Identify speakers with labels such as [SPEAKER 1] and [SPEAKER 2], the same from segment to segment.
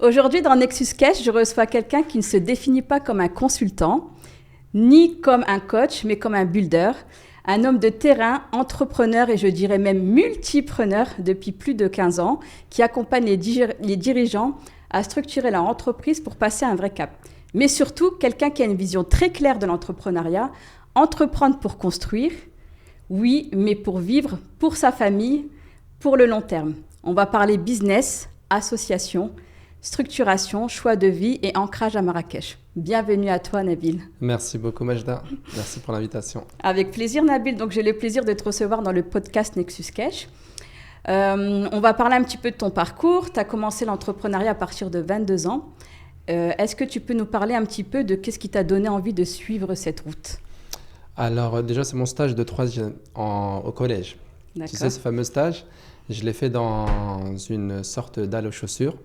[SPEAKER 1] Aujourd'hui, dans Nexus Cash, je reçois quelqu'un qui ne se définit pas comme un consultant, ni comme un coach, mais comme un builder, un homme de terrain, entrepreneur et je dirais même multipreneur depuis plus de 15 ans, qui accompagne les dirigeants à structurer leur entreprise pour passer à un vrai cap. Mais surtout, quelqu'un qui a une vision très claire de l'entrepreneuriat, entreprendre pour construire, oui, mais pour vivre, pour sa famille, pour le long terme. On va parler business, association, structuration, choix de vie et ancrage à Marrakech. Bienvenue à toi, Nabil.
[SPEAKER 2] Merci beaucoup, Majda. Merci pour l'invitation.
[SPEAKER 1] Avec plaisir, Nabil. Donc, j'ai le plaisir de te recevoir dans le podcast Nexus Cash. On va parler un petit peu de ton parcours. Tu as commencé l'entrepreneuriat à partir de 22 ans. Est-ce que tu peux nous parler un petit peu de qu'est-ce qui t'a donné envie de suivre cette route?
[SPEAKER 2] Alors, déjà, c'est mon stage de troisième au collège.
[SPEAKER 1] D'accord.
[SPEAKER 2] Tu sais, ce fameux stage, je l'ai fait dans une sorte d'halle aux chaussures.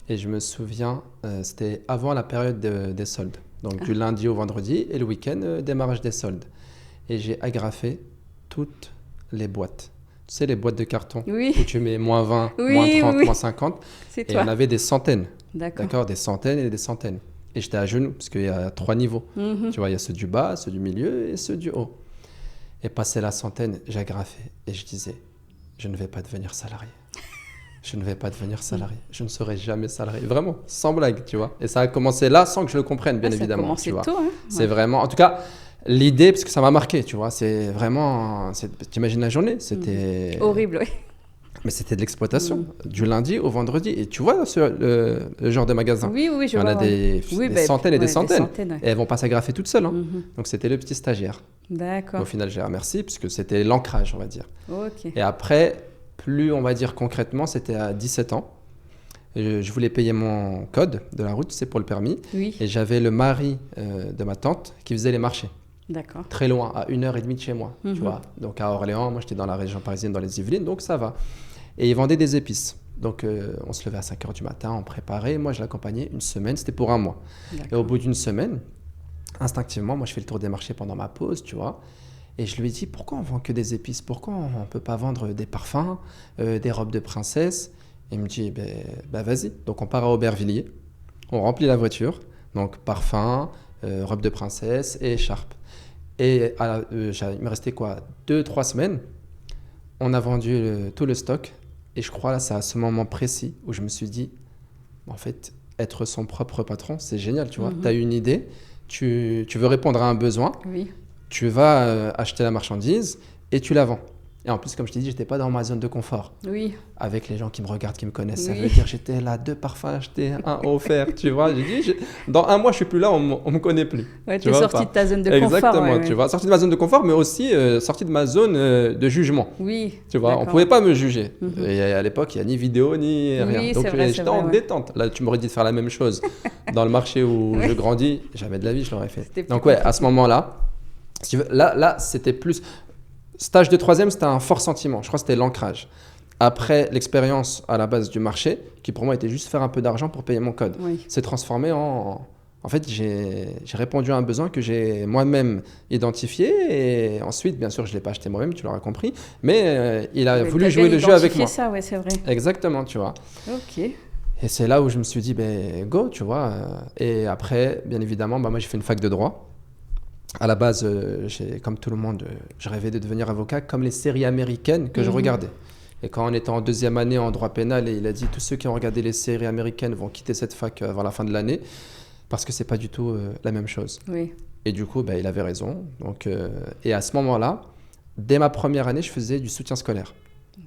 [SPEAKER 2] Et je me souviens, c'était avant la période des soldes. Donc, du lundi au vendredi et le week-end, démarrage des soldes. Et j'ai agrafé toutes les boîtes. Tu sais, les boîtes de carton où tu mets moins 20, moins 30, moins 50.
[SPEAKER 1] C'est
[SPEAKER 2] et
[SPEAKER 1] toi.
[SPEAKER 2] il y en avait des centaines.
[SPEAKER 1] D'accord.
[SPEAKER 2] Des centaines et des centaines. Et j'étais à genoux, parce qu'il y a 3 niveaux. Tu vois, il y a ceux du bas, ceux du milieu et ceux du haut. Et passé la centaine, j'ai agrafé. Et je disais, je ne vais pas devenir salarié. Je ne vais pas devenir salarié. Je ne serai jamais salarié. Vraiment, sans blague, tu vois. Et ça a commencé là, sans que je le comprenne, bien évidemment.
[SPEAKER 1] Ça a commencé
[SPEAKER 2] tu vois.
[SPEAKER 1] tôt, hein.
[SPEAKER 2] C'est vraiment... En tout cas, l'idée, parce que ça m'a marqué, tu vois. C'est vraiment... T'imagines la journée, c'était...
[SPEAKER 1] Horrible, oui.
[SPEAKER 2] Mais c'était de l'exploitation, du lundi au vendredi. Et tu vois le genre de magasin.
[SPEAKER 1] Oui, je vois.
[SPEAKER 2] Il y en a des centaines et des centaines.
[SPEAKER 1] Ouais.
[SPEAKER 2] Et elles ne vont pas s'agrafer toutes seules. Hein. Donc, c'était le petit stagiaire.
[SPEAKER 1] D'accord.
[SPEAKER 2] Au final, j'ai remercié, puisque c'était l'ancrage, on va dire.
[SPEAKER 1] Ok.
[SPEAKER 2] Et après... Plus, on va dire concrètement, c'était à 17 ans. Je voulais payer mon code de la route, c'est pour le permis.
[SPEAKER 1] Oui.
[SPEAKER 2] Et j'avais le mari de ma tante qui faisait les marchés.
[SPEAKER 1] D'accord.
[SPEAKER 2] Très loin, à 1h30 de chez moi. Tu vois. Donc à Orléans, moi j'étais dans la région parisienne, dans les Yvelines, donc ça va. Et ils vendaient des épices. Donc on se levait à 5h du matin, on préparait. Moi je l'accompagnais une semaine, c'était pour un mois. Et au bout d'une semaine, instinctivement, moi je fais le tour des marchés pendant ma pause, tu vois. Et je lui ai dit, pourquoi on vend que des épices? Pourquoi on ne peut pas vendre des parfums, des robes de princesse? Et il me dit, vas-y. Donc on part à Aubervilliers, on remplit la voiture, donc parfum, robe de princesse et écharpe. Et il me restait quoi, 2-3 semaines. On a vendu tout le stock. Et je crois là, c'est à ce moment précis où je me suis dit, en fait, être son propre patron, c'est génial, tu vois. Tu as une idée, tu veux répondre à un besoin.
[SPEAKER 1] Oui.
[SPEAKER 2] Tu vas acheter la marchandise et tu la vends. Et en plus, comme je t'ai dit, je n'étais pas dans ma zone de confort.
[SPEAKER 1] Oui.
[SPEAKER 2] Avec les gens qui me regardent, qui me connaissent. Ça veut dire que j'étais là, 2 parfums achetés, un offert. Tu vois, j'ai dit, dans un mois, je ne suis plus là, on ne me connaît plus.
[SPEAKER 1] Ouais, tu es sorti de ta zone de confort.
[SPEAKER 2] Exactement, tu vois. Sorti de ma zone de confort, mais aussi sorti de ma zone de jugement.
[SPEAKER 1] Oui.
[SPEAKER 2] Tu vois, on ne pouvait pas me juger. Et à l'époque, il n'y a ni vidéo, ni rien. Donc, j'étais en détente. Là, tu m'aurais dit de faire la même chose. Dans le marché où je grandis, jamais de la vie, je l'aurais fait. Donc, ouais, à ce moment-là, si tu veux, là, c'était plus... Stage de troisième, c'était un fort sentiment. Je crois que c'était l'ancrage. Après l'expérience à la base du marché, qui pour moi était juste faire un peu d'argent pour payer mon code, s'est transformé en... En fait, j'ai répondu à un besoin que j'ai moi-même identifié. Et ensuite, bien sûr, je ne l'ai pas acheté moi-même, tu l'auras compris. Mais il a voulu jouer le jeu avec moi.
[SPEAKER 1] Ça, ouais, c'est vrai.
[SPEAKER 2] Exactement, tu vois.
[SPEAKER 1] Ok.
[SPEAKER 2] Et c'est là où je me suis dit, go, tu vois. Et après, bien évidemment, moi, j'ai fait une fac de droit. À la base, comme tout le monde, je rêvais de devenir avocat comme les séries américaines que je regardais. Et quand on était en deuxième année en droit pénal, et il a dit tous ceux qui ont regardé les séries américaines vont quitter cette fac avant la fin de l'année parce que c'est pas du tout la même chose.
[SPEAKER 1] Oui.
[SPEAKER 2] Et du coup, il avait raison. Donc, et à ce moment-là, dès ma première année, je faisais du soutien scolaire.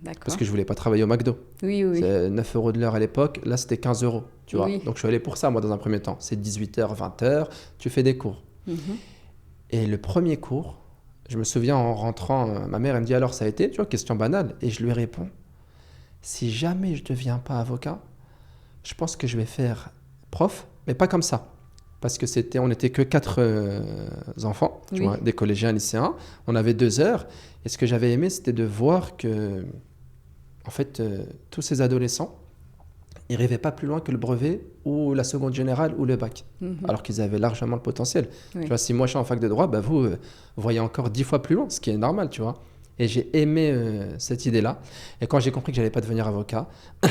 [SPEAKER 1] D'accord.
[SPEAKER 2] Parce que je voulais pas travailler au McDo.
[SPEAKER 1] Oui.
[SPEAKER 2] C'est 9 € de l'heure à l'époque. Là, c'était 15 €. Tu vois. Donc, je suis allé pour ça, moi, dans un premier temps. C'est 18h, 20h. Tu fais des cours. Et le premier cours, je me souviens en rentrant, ma mère elle me dit alors ça a été, tu vois, question banale. Et je lui réponds, si jamais je ne deviens pas avocat, je pense que je vais faire prof, mais pas comme ça. Parce que on n'était que 4 enfants, tu vois, des collégiens, lycéens. On avait 2 heures. Et ce que j'avais aimé, c'était de voir que, en fait, tous ces adolescents, ils ne rêvaient pas plus loin que le brevet ou la seconde générale ou le bac, alors qu'ils avaient largement le potentiel. Tu vois, si moi je suis en fac de droit, vous voyez encore 10 fois plus loin, ce qui est normal, tu vois. Et j'ai aimé cette idée-là. Et quand j'ai compris que je n'allais pas devenir avocat,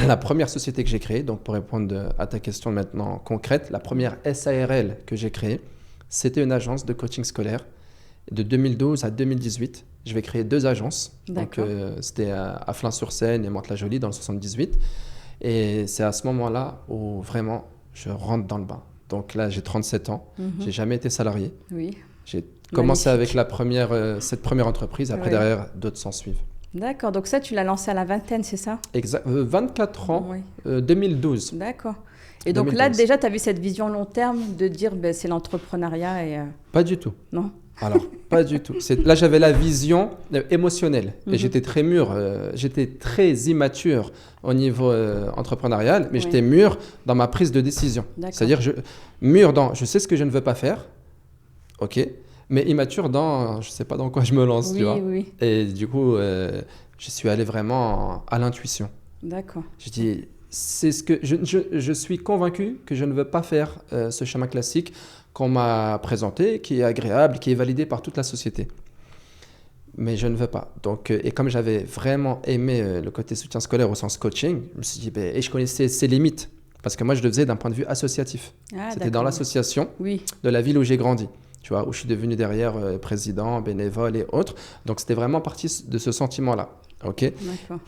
[SPEAKER 2] la première société que j'ai créée, donc pour répondre à ta question maintenant concrète, la première SARL que j'ai créée, c'était une agence de coaching scolaire. De 2012 à 2018, je vais créer 2 agences. Donc, c'était à Flins-sur-Seine et Mantes-la-Jolie dans le 78. Et c'est à ce moment-là où vraiment je rentre dans le bain. Donc là, j'ai 37 ans. J'ai jamais été salarié.
[SPEAKER 1] Oui.
[SPEAKER 2] J'ai commencé avec cette première entreprise. Après, derrière, d'autres s'en suivent.
[SPEAKER 1] D'accord. Donc ça, tu l'as lancé à la vingtaine, c'est ça?
[SPEAKER 2] Exact. 24 ans, 2012.
[SPEAKER 1] D'accord. Et donc 2012. Là, déjà, tu as vu cette vision long terme de dire c'est l'entrepreneuriat et...
[SPEAKER 2] Pas du tout.
[SPEAKER 1] Non.
[SPEAKER 2] Alors, pas du tout. Là, j'avais la vision émotionnelle. Et j'étais très mûr, j'étais très immature au niveau entrepreneurial, mais j'étais mûr dans ma prise de décision. C'est-à-dire, mûr dans je sais ce que je ne veux pas faire, ok, mais immature dans je ne sais pas dans quoi je me lance, tu vois.
[SPEAKER 1] Oui.
[SPEAKER 2] Et du coup, je suis allé vraiment à l'intuition.
[SPEAKER 1] D'accord.
[SPEAKER 2] Je dis, c'est ce que je suis convaincu que je ne veux pas faire ce chemin classique qu'on m'a présenté, qui est agréable, qui est validé par toute la société. Mais je ne veux pas. Donc, et comme j'avais vraiment aimé le côté soutien scolaire au sens coaching, je me suis dit, et je connaissais ses limites. Parce que moi, je le faisais d'un point de vue associatif. C'était dans l'association de la ville où j'ai grandi, tu vois, où je suis devenu derrière président, bénévole et autres. Donc, c'était vraiment parti de ce sentiment-là. Okay.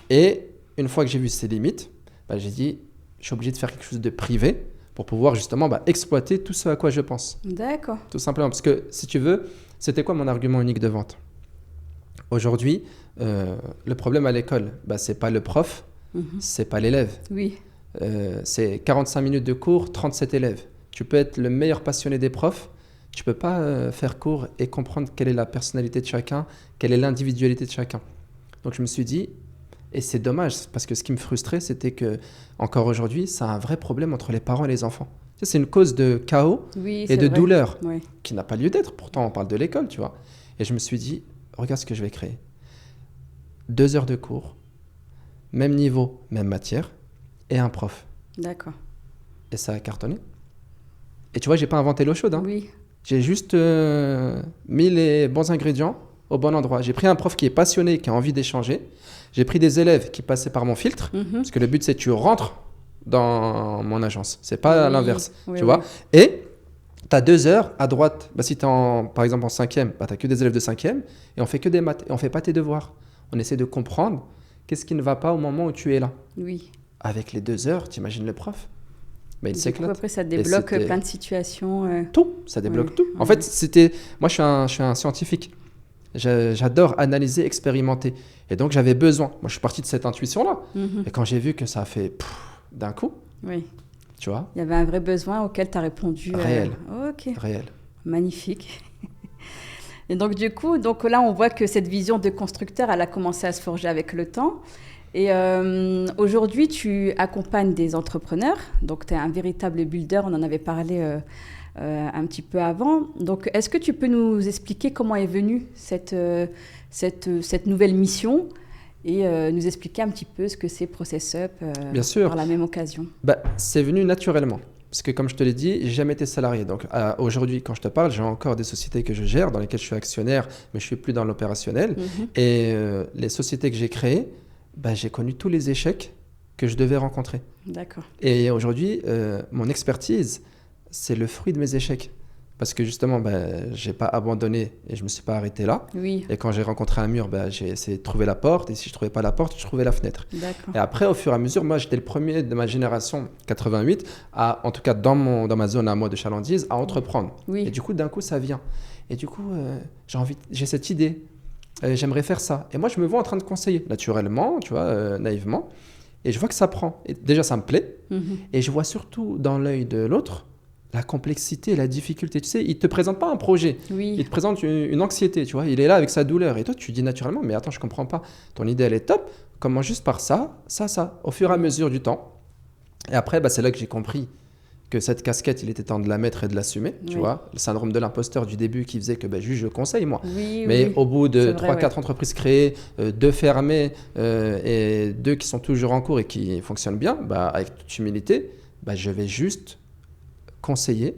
[SPEAKER 2] Et une fois que j'ai vu ses limites, j'ai dit, je suis obligé de faire quelque chose de privé pour pouvoir justement exploiter tout ce à quoi je pense.
[SPEAKER 1] D'accord.
[SPEAKER 2] Tout simplement. Parce que, si tu veux, c'était quoi mon argument unique de vente? Aujourd'hui, le problème à l'école, c'est pas le prof, c'est pas l'élève.
[SPEAKER 1] Oui.
[SPEAKER 2] C'est 45 minutes de cours, 37 élèves. Tu peux être le meilleur passionné des profs, tu peux pas faire cours et comprendre quelle est la personnalité de chacun, quelle est l'individualité de chacun. Donc, je me suis dit, et c'est dommage, parce que ce qui me frustrait, c'était que encore aujourd'hui, c'est un vrai problème entre les parents et les enfants. C'est une cause de chaos et de douleur qui n'a pas lieu d'être. Pourtant, on parle de l'école, tu vois. Et je me suis dit, regarde ce que je vais créer. 2 heures de cours, même niveau, même matière, et un prof.
[SPEAKER 1] D'accord.
[SPEAKER 2] Et ça a cartonné. Et tu vois, j'ai pas inventé l'eau chaude.
[SPEAKER 1] Oui.
[SPEAKER 2] J'ai juste mis les bons ingrédients au bon endroit. J'ai pris un prof qui est passionné, qui a envie d'échanger. J'ai pris des élèves qui passaient par mon filtre, parce que le but, c'est que tu rentres dans mon agence. C'est pas l'inverse, tu vois. Et tu as 2 heures à droite. Si tu es par exemple en 5e, tu n'as que des élèves de 5e et on fait que des maths. Et on ne fait pas tes devoirs. On essaie de comprendre qu'est-ce qui ne va pas au moment où tu es là.
[SPEAKER 1] Oui.
[SPEAKER 2] Avec les 2 heures, tu imagines le prof. Il s'éclate.
[SPEAKER 1] Après, ça débloque plein de situations.
[SPEAKER 2] Tout, ça débloque tout. En fait, moi, je suis un scientifique. J'adore analyser, expérimenter. Et donc, j'avais besoin. Moi, je suis parti de cette intuition-là. Et quand j'ai vu que ça a fait d'un coup, tu vois.
[SPEAKER 1] Il y avait un vrai besoin auquel tu as répondu.
[SPEAKER 2] Réel.
[SPEAKER 1] Ok.
[SPEAKER 2] Réel.
[SPEAKER 1] Magnifique. Et donc, du coup, là, on voit que cette vision de constructeur, elle a commencé à se forger avec le temps. Et aujourd'hui, tu accompagnes des entrepreneurs. Donc, tu es un véritable builder. On en avait parlé un petit peu avant. Donc, est-ce que tu peux nous expliquer comment est venue cette nouvelle mission et nous expliquer un petit peu ce que c'est ProcessUp
[SPEAKER 2] Bien sûr.
[SPEAKER 1] par la même occasion?
[SPEAKER 2] C'est venu naturellement. Parce que comme je te l'ai dit, j'ai jamais été salarié. Donc aujourd'hui, quand je te parle, j'ai encore des sociétés que je gère, dans lesquelles je suis actionnaire, mais je ne suis plus dans l'opérationnel. Et les sociétés que j'ai créées, j'ai connu tous les échecs que je devais rencontrer.
[SPEAKER 1] D'accord.
[SPEAKER 2] Et aujourd'hui, mon expertise, c'est le fruit de mes échecs. Parce que justement, je n'ai pas abandonné et je ne me suis pas arrêté là.
[SPEAKER 1] Oui.
[SPEAKER 2] Et quand j'ai rencontré un mur, j'ai essayé de trouver la porte. Et si je ne trouvais pas la porte, je trouvais la fenêtre.
[SPEAKER 1] D'accord.
[SPEAKER 2] Et après, au fur et à mesure, moi, j'étais le premier de ma génération 88, en tout cas dans ma zone à moi de chalandise, à entreprendre.
[SPEAKER 1] Oui.
[SPEAKER 2] Et du coup, d'un coup, ça vient. Et du coup, j'ai cette idée. J'aimerais faire ça. Et moi, je me vois en train de conseiller, naturellement, tu vois, naïvement. Et je vois que ça prend. Et déjà, ça me plaît. Et je vois surtout dans l'œil de l'autre la complexité, la difficulté. Tu sais, il ne te présente pas un projet.
[SPEAKER 1] Oui.
[SPEAKER 2] Il te présente une anxiété, tu vois. Il est là avec sa douleur. Et toi, tu dis naturellement, mais attends, je ne comprends pas. Ton idée, elle est top. Comment juste par ça, au fur et à mesure du temps. Et après, c'est là que j'ai compris que cette casquette, il était temps de la mettre et de l'assumer, tu vois. Le syndrome de l'imposteur du début qui faisait que juste je conseille, moi. Mais au bout de 3-4 entreprises créées, 2 fermées et 2 qui sont toujours en cours et qui fonctionnent bien, avec toute humilité, je vais juste conseiller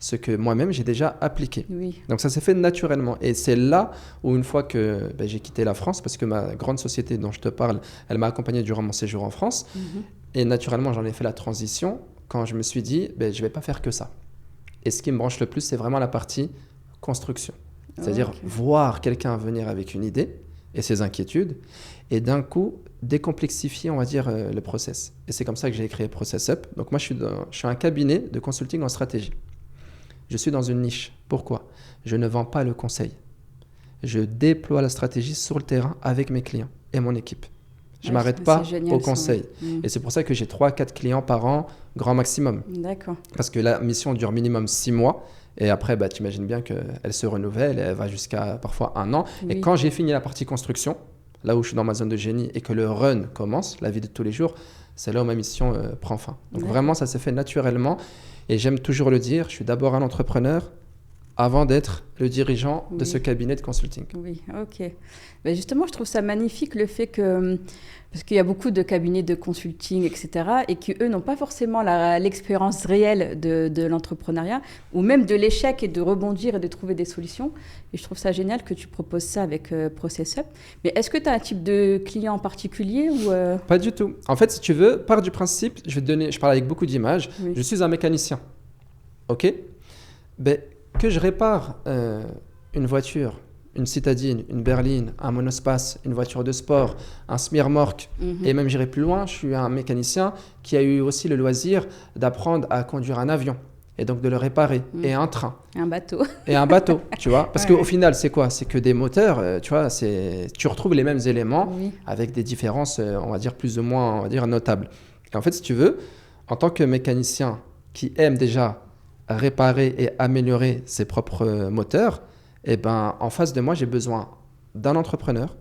[SPEAKER 2] ce que moi-même j'ai déjà appliqué.
[SPEAKER 1] Oui.
[SPEAKER 2] Donc ça s'est fait naturellement. Et c'est là où une fois que j'ai quitté la France, parce que ma grande société dont je te parle, elle m'a accompagné durant mon séjour en France. Et naturellement, j'en ai fait la transition quand je me suis dit, je ne vais pas faire que ça. Et ce qui me branche le plus, c'est vraiment la partie construction. C'est-à-dire voir quelqu'un venir avec une idée et ses inquiétudes, et d'un coup, décomplexifier, on va dire, le process. Et c'est comme ça que j'ai créé Process Up. Donc moi, je suis un cabinet de consulting en stratégie. Je suis dans une niche. Pourquoi ? Je ne vends pas le conseil. Je déploie la stratégie sur le terrain avec mes clients et mon équipe. Je ne m'arrête pas au conseil. Et c'est pour ça que j'ai 3-4 clients par an, grand maximum.
[SPEAKER 1] D'accord.
[SPEAKER 2] Parce que la mission dure minimum 6 mois. Et après, tu imagines bien qu'elle se renouvelle, elle va jusqu'à parfois 1 an. Oui. Et quand j'ai fini la partie construction, là où je suis dans ma zone de génie et que le run commence, la vie de tous les jours, c'est là où ma mission prend fin. Donc vraiment, ça s'est fait naturellement. Et j'aime toujours le dire, je suis d'abord un entrepreneur avant d'être le dirigeant de ce cabinet de consulting.
[SPEAKER 1] Oui, ok. Ben justement, je trouve ça magnifique le fait que, parce qu'il y a beaucoup de cabinets de consulting, etc., et qu'eux n'ont pas forcément l'expérience réelle de l'entrepreneuriat, ou même de l'échec et de rebondir et de trouver des solutions. Et je trouve ça génial que tu proposes ça avec Process Up. Mais est-ce que tu as un type de client en particulier ou
[SPEAKER 2] Pas du tout. En fait, si tu veux, part du principe, je parle avec beaucoup d'images, je suis un mécanicien. Ok ? Que je répare une voiture, une citadine, une berline, un monospace, une voiture de sport, un semi-remorque, et même j'irai plus loin, je suis un mécanicien qui a eu aussi le loisir d'apprendre à conduire un avion et donc de le réparer, et un train.
[SPEAKER 1] Un bateau.
[SPEAKER 2] Et un bateau, tu vois. Parce qu'au final, c'est quoi ? C'est que des moteurs, tu vois, tu retrouves les mêmes éléments avec des différences, on va dire, plus ou moins, on va dire, notables. Et en fait, si tu veux, en tant que mécanicien qui aime déjà réparer et améliorer ses propres moteurs, en face de moi, j'ai besoin d'un entrepreneur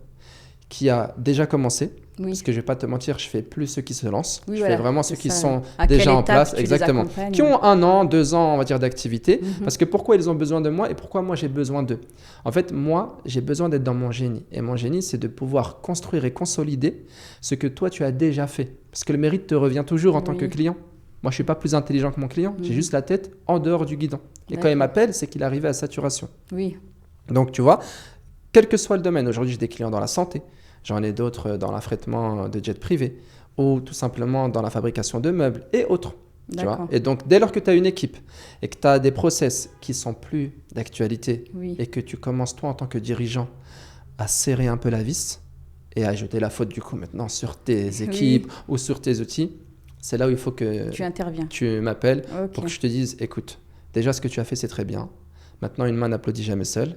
[SPEAKER 2] qui a déjà commencé. Parce que je ne vais pas te mentir, je ne fais plus ceux qui se lancent. Je fais vraiment ceux qui sont déjà en place. Exactement. Qui ont 1 an, 2 ans, on va dire, d'activité. Parce que pourquoi ils ont besoin de moi et pourquoi moi j'ai besoin d'eux ? En fait, moi, j'ai besoin d'être dans mon génie. Et mon génie, c'est de pouvoir construire et consolider ce que toi, tu as déjà fait. Parce que le mérite te revient toujours en tant que client. Moi, je ne suis pas plus intelligent que mon client. J'ai juste la tête en dehors du guidon. Et quand il m'appelle, c'est qu'il est arrivé à saturation.
[SPEAKER 1] Oui.
[SPEAKER 2] Donc, tu vois, quel que soit le domaine, aujourd'hui, j'ai des clients dans la santé. J'en ai d'autres dans l'affrètement de jets privés ou tout simplement dans la fabrication de meubles et autres. Tu vois ? Et donc, dès lors que tu as une équipe et que tu as des process qui sont plus d'actualité et que tu commences, toi, en tant que dirigeant, à serrer un peu la vis et à jeter la faute, du coup, maintenant sur tes équipes ou sur tes outils, c'est là où il faut que tu m'appelles pour que je te dise, écoute, déjà ce que tu as fait, c'est très bien. Maintenant, une main n'applaudit jamais seule.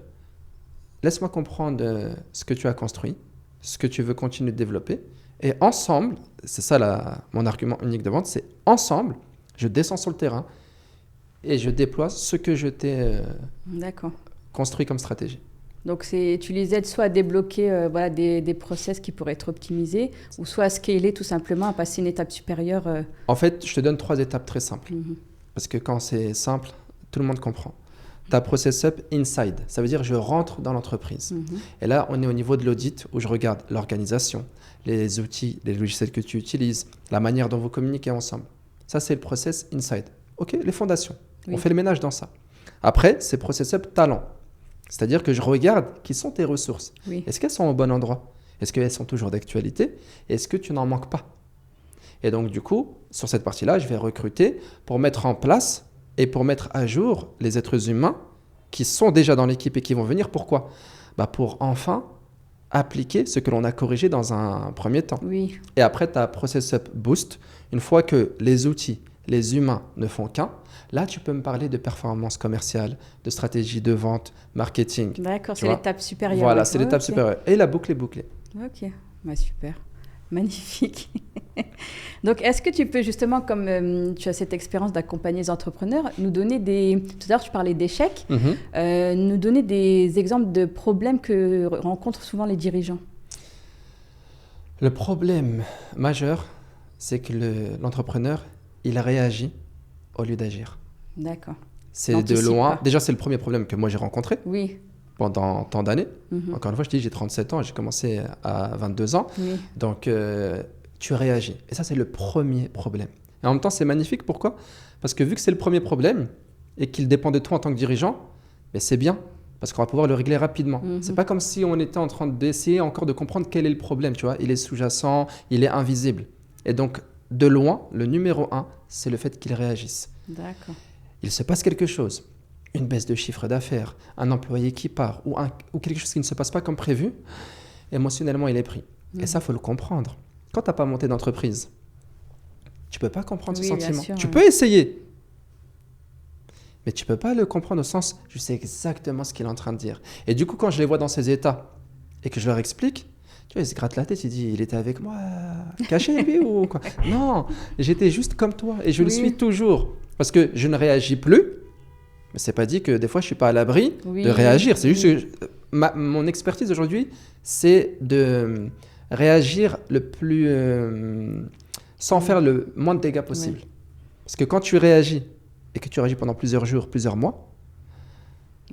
[SPEAKER 2] Laisse-moi comprendre ce que tu as construit, ce que tu veux continuer de développer. Et ensemble, c'est ça mon argument unique de vente, c'est ensemble, je descends sur le terrain et je déploie ce que je t'ai construit comme stratégie.
[SPEAKER 1] Donc, tu les aides soit à débloquer des process qui pourraient être optimisés, ou soit à scaler tout simplement, à passer une étape supérieure.
[SPEAKER 2] En fait, je te donne 3 étapes très simples. Parce que quand c'est simple, tout le monde comprend. Tu as Process Up Inside, ça veut dire je rentre dans l'entreprise. Et là, on est au niveau de l'audit où je regarde l'organisation, les outils, les logiciels que tu utilises, la manière dont vous communiquez ensemble. Ça, c'est le Process Inside. OK, les fondations. On fait le ménage dans ça. Après, c'est Process Up Talent. C'est-à-dire que je regarde qui sont tes ressources. Est-ce qu'elles sont au bon endroit ? Est-ce qu'elles sont toujours d'actualité ? Est-ce que tu n'en manques pas ? Et donc, du coup, sur cette partie-là, je vais recruter pour mettre en place et pour mettre à jour les êtres humains qui sont déjà dans l'équipe et qui vont venir. Pourquoi ? Pour enfin appliquer ce que l'on a corrigé dans un premier temps. Et après, tu as Process Up Boost. Une fois que les outils, les humains ne font qu'un, là, tu peux me parler de performance commerciale, de stratégie de vente, marketing.
[SPEAKER 1] D'accord, c'est l'étape supérieure.
[SPEAKER 2] Voilà, c'est l'étape supérieure. Et la boucle est bouclée.
[SPEAKER 1] Ok, super. Magnifique. Donc, est-ce que tu peux justement, comme tu as cette expérience d'accompagner les entrepreneurs, nous donner tout à l'heure, tu parlais d'échecs, nous donner des exemples de problèmes que rencontrent souvent les dirigeants ?
[SPEAKER 2] Le problème majeur, c'est que l'entrepreneur, il réagit au lieu d'agir.
[SPEAKER 1] D'accord.
[SPEAKER 2] C'est de loin. Déjà, c'est le premier problème que moi j'ai rencontré pendant tant d'années. Encore une fois, je te dis, j'ai 37 ans, j'ai commencé à 22 ans. Donc, tu réagis. Et ça, c'est le premier problème. Et en même temps, c'est magnifique. Pourquoi ? Parce que vu que c'est le premier problème, et qu'il dépend de toi en tant que dirigeant, mais c'est bien parce qu'on va pouvoir le régler rapidement. C'est pas comme si on était en train d'essayer encore de comprendre quel est le problème, tu vois. Il est sous-jacent, il est invisible. Et donc, de loin, le numéro 1, c'est le fait qu'il réagisse.
[SPEAKER 1] D'accord.
[SPEAKER 2] Il se passe quelque chose, une baisse de chiffre d'affaires, un employé qui part ou quelque chose qui ne se passe pas comme prévu, émotionnellement, il est pris. Et ça, il faut le comprendre. Quand tu n'as pas monté d'entreprise, tu ne peux pas comprendre ce sentiment.
[SPEAKER 1] Sûr,
[SPEAKER 2] tu peux essayer, mais tu ne peux pas le comprendre au sens « je sais exactement ce qu'il est en train de dire ». Et du coup, quand je les vois dans ces états et que je leur explique, tu vois, ils se grattent la tête, ils disent « il était avec moi, caché lui ou quoi ?» Non, j'étais juste comme toi et je le suis toujours. Parce que je ne réagis plus, mais ce n'est pas dit que des fois je ne suis pas à l'abri de réagir. C'est juste que mon expertise aujourd'hui, c'est de réagir le plus… sans faire le moins de dégâts possible. Parce que quand tu réagis, et que tu réagis pendant plusieurs jours, plusieurs mois,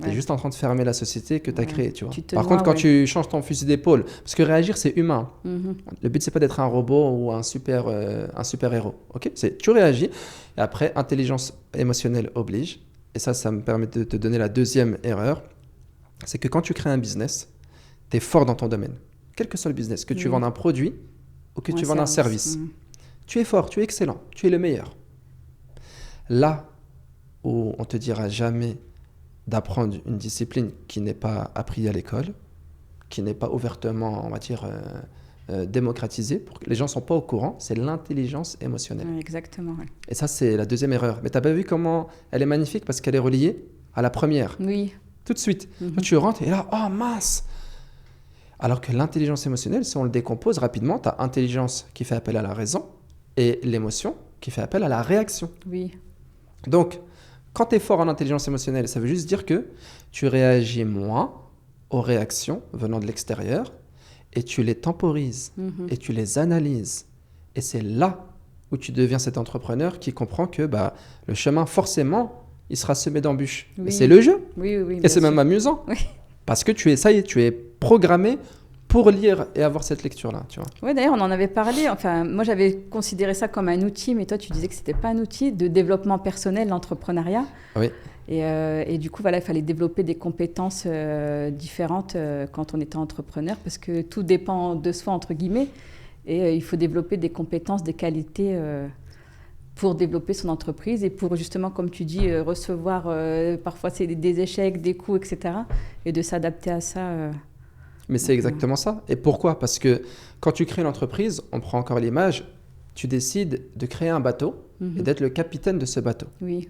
[SPEAKER 2] tu es juste en train de fermer la société que tu as créée, tu vois. Par contre, quand tu changes ton fusil d'épaule, parce que réagir, c'est humain. Le but, c'est pas d'être un robot ou un super héros. Okay, tu réagis, et après, intelligence émotionnelle oblige. Et ça me permet de te donner la deuxième erreur. C'est que quand tu crées un business, tu es fort dans ton domaine. Quel que soit le business, que tu vendes un produit ou que tu vendes un service. Tu es fort, tu es excellent, tu es le meilleur. Là où on te dira jamais d'apprendre une discipline qui n'est pas apprise à l'école, qui n'est pas ouvertement, on va dire, démocratisée, pour que les gens ne sont pas au courant, c'est l'intelligence émotionnelle.
[SPEAKER 1] Exactement. Ouais.
[SPEAKER 2] Et ça, c'est la deuxième erreur. Mais tu n'as pas vu comment elle est magnifique parce qu'elle est reliée à la première.
[SPEAKER 1] Oui.
[SPEAKER 2] Tout de suite. Quand tu rentres et là, oh mince. Alors que l'intelligence émotionnelle, si on le décompose rapidement, tu as intelligence qui fait appel à la raison et l'émotion qui fait appel à la réaction.
[SPEAKER 1] Oui.
[SPEAKER 2] Donc, quand tu es fort en intelligence émotionnelle, ça veut juste dire que tu réagis moins aux réactions venant de l'extérieur et tu les temporises et tu les analyses. Et c'est là où tu deviens cet entrepreneur qui comprend que le chemin, forcément, il sera semé d'embûches.
[SPEAKER 1] Oui.
[SPEAKER 2] Et c'est le jeu.
[SPEAKER 1] Oui,
[SPEAKER 2] et c'est même amusant.
[SPEAKER 1] Oui.
[SPEAKER 2] Parce que tu es programmé pour lire et avoir cette lecture-là, tu vois.
[SPEAKER 1] Oui, d'ailleurs, on en avait parlé. Enfin, moi, j'avais considéré ça comme un outil, mais toi, tu disais que ce n'était pas un outil de développement personnel, l'entrepreneuriat.
[SPEAKER 2] Oui.
[SPEAKER 1] Et du coup, voilà, il fallait développer des compétences différentes quand on était entrepreneur, parce que tout dépend de soi, entre guillemets. Et il faut développer des compétences, des qualités pour développer son entreprise et pour justement, comme tu dis, recevoir parfois c'est des échecs, des coups, etc. Et de s'adapter à ça.
[SPEAKER 2] Mais c'est exactement ça. Et pourquoi ? Parce que quand tu crées l'entreprise, on prend encore l'image, tu décides de créer un bateau et d'être le capitaine de ce bateau.
[SPEAKER 1] Oui.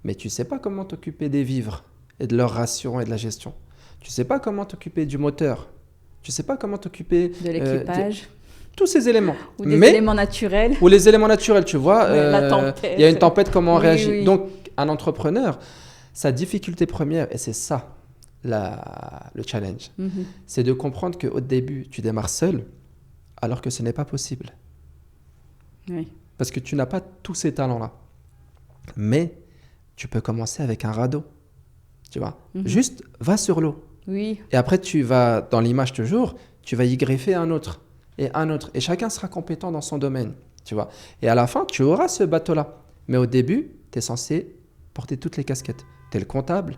[SPEAKER 2] Mais tu ne sais pas comment t'occuper des vivres et de leur ration et de la gestion. Tu ne sais pas comment t'occuper du moteur. Tu ne sais pas comment t'occuper…
[SPEAKER 1] De l'équipage.
[SPEAKER 2] Tous ces éléments.
[SPEAKER 1] Ou des éléments naturels.
[SPEAKER 2] Ou les éléments naturels, tu vois.
[SPEAKER 1] La tempête.
[SPEAKER 2] Il y a une tempête, comment on réagit.
[SPEAKER 1] Oui.
[SPEAKER 2] Donc, un entrepreneur, sa difficulté première, et c'est ça le challenge, c'est de comprendre qu'au début, tu démarres seul, alors que ce n'est pas possible.
[SPEAKER 1] Oui.
[SPEAKER 2] Parce que tu n'as pas tous ces talents-là. Mais tu peux commencer avec un radeau, tu vois. Juste, va sur l'eau.
[SPEAKER 1] Oui.
[SPEAKER 2] Et après, tu vas, dans l'image toujours, tu vas y greffer un autre et un autre. Et chacun sera compétent dans son domaine, tu vois. Et à la fin, tu auras ce bateau-là. Mais au début, tu es censé porter toutes les casquettes. Tu es le comptable,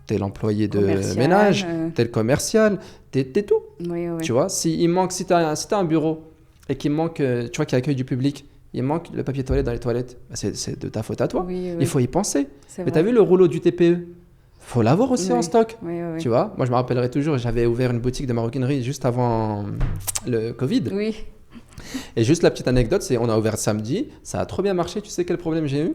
[SPEAKER 2] tu es l'employé de ménage, tu es le commercial, tu es tout.
[SPEAKER 1] Oui.
[SPEAKER 2] Tu vois, si tu as un bureau et qu'il manque, tu vois, qui accueille du public, il manque le papier toilette dans les toilettes, c'est de ta faute à toi.
[SPEAKER 1] Oui.
[SPEAKER 2] Il faut y penser.
[SPEAKER 1] C'est
[SPEAKER 2] Mais tu as vu le rouleau du TPE ? Faut l'avoir aussi en stock.
[SPEAKER 1] Oui.
[SPEAKER 2] Tu vois, moi je me rappellerai toujours, j'avais ouvert une boutique de maroquinerie juste avant le Covid.
[SPEAKER 1] Oui.
[SPEAKER 2] Et juste la petite anecdote, c'est on a ouvert samedi, ça a trop bien marché. Tu sais quel problème j'ai eu ?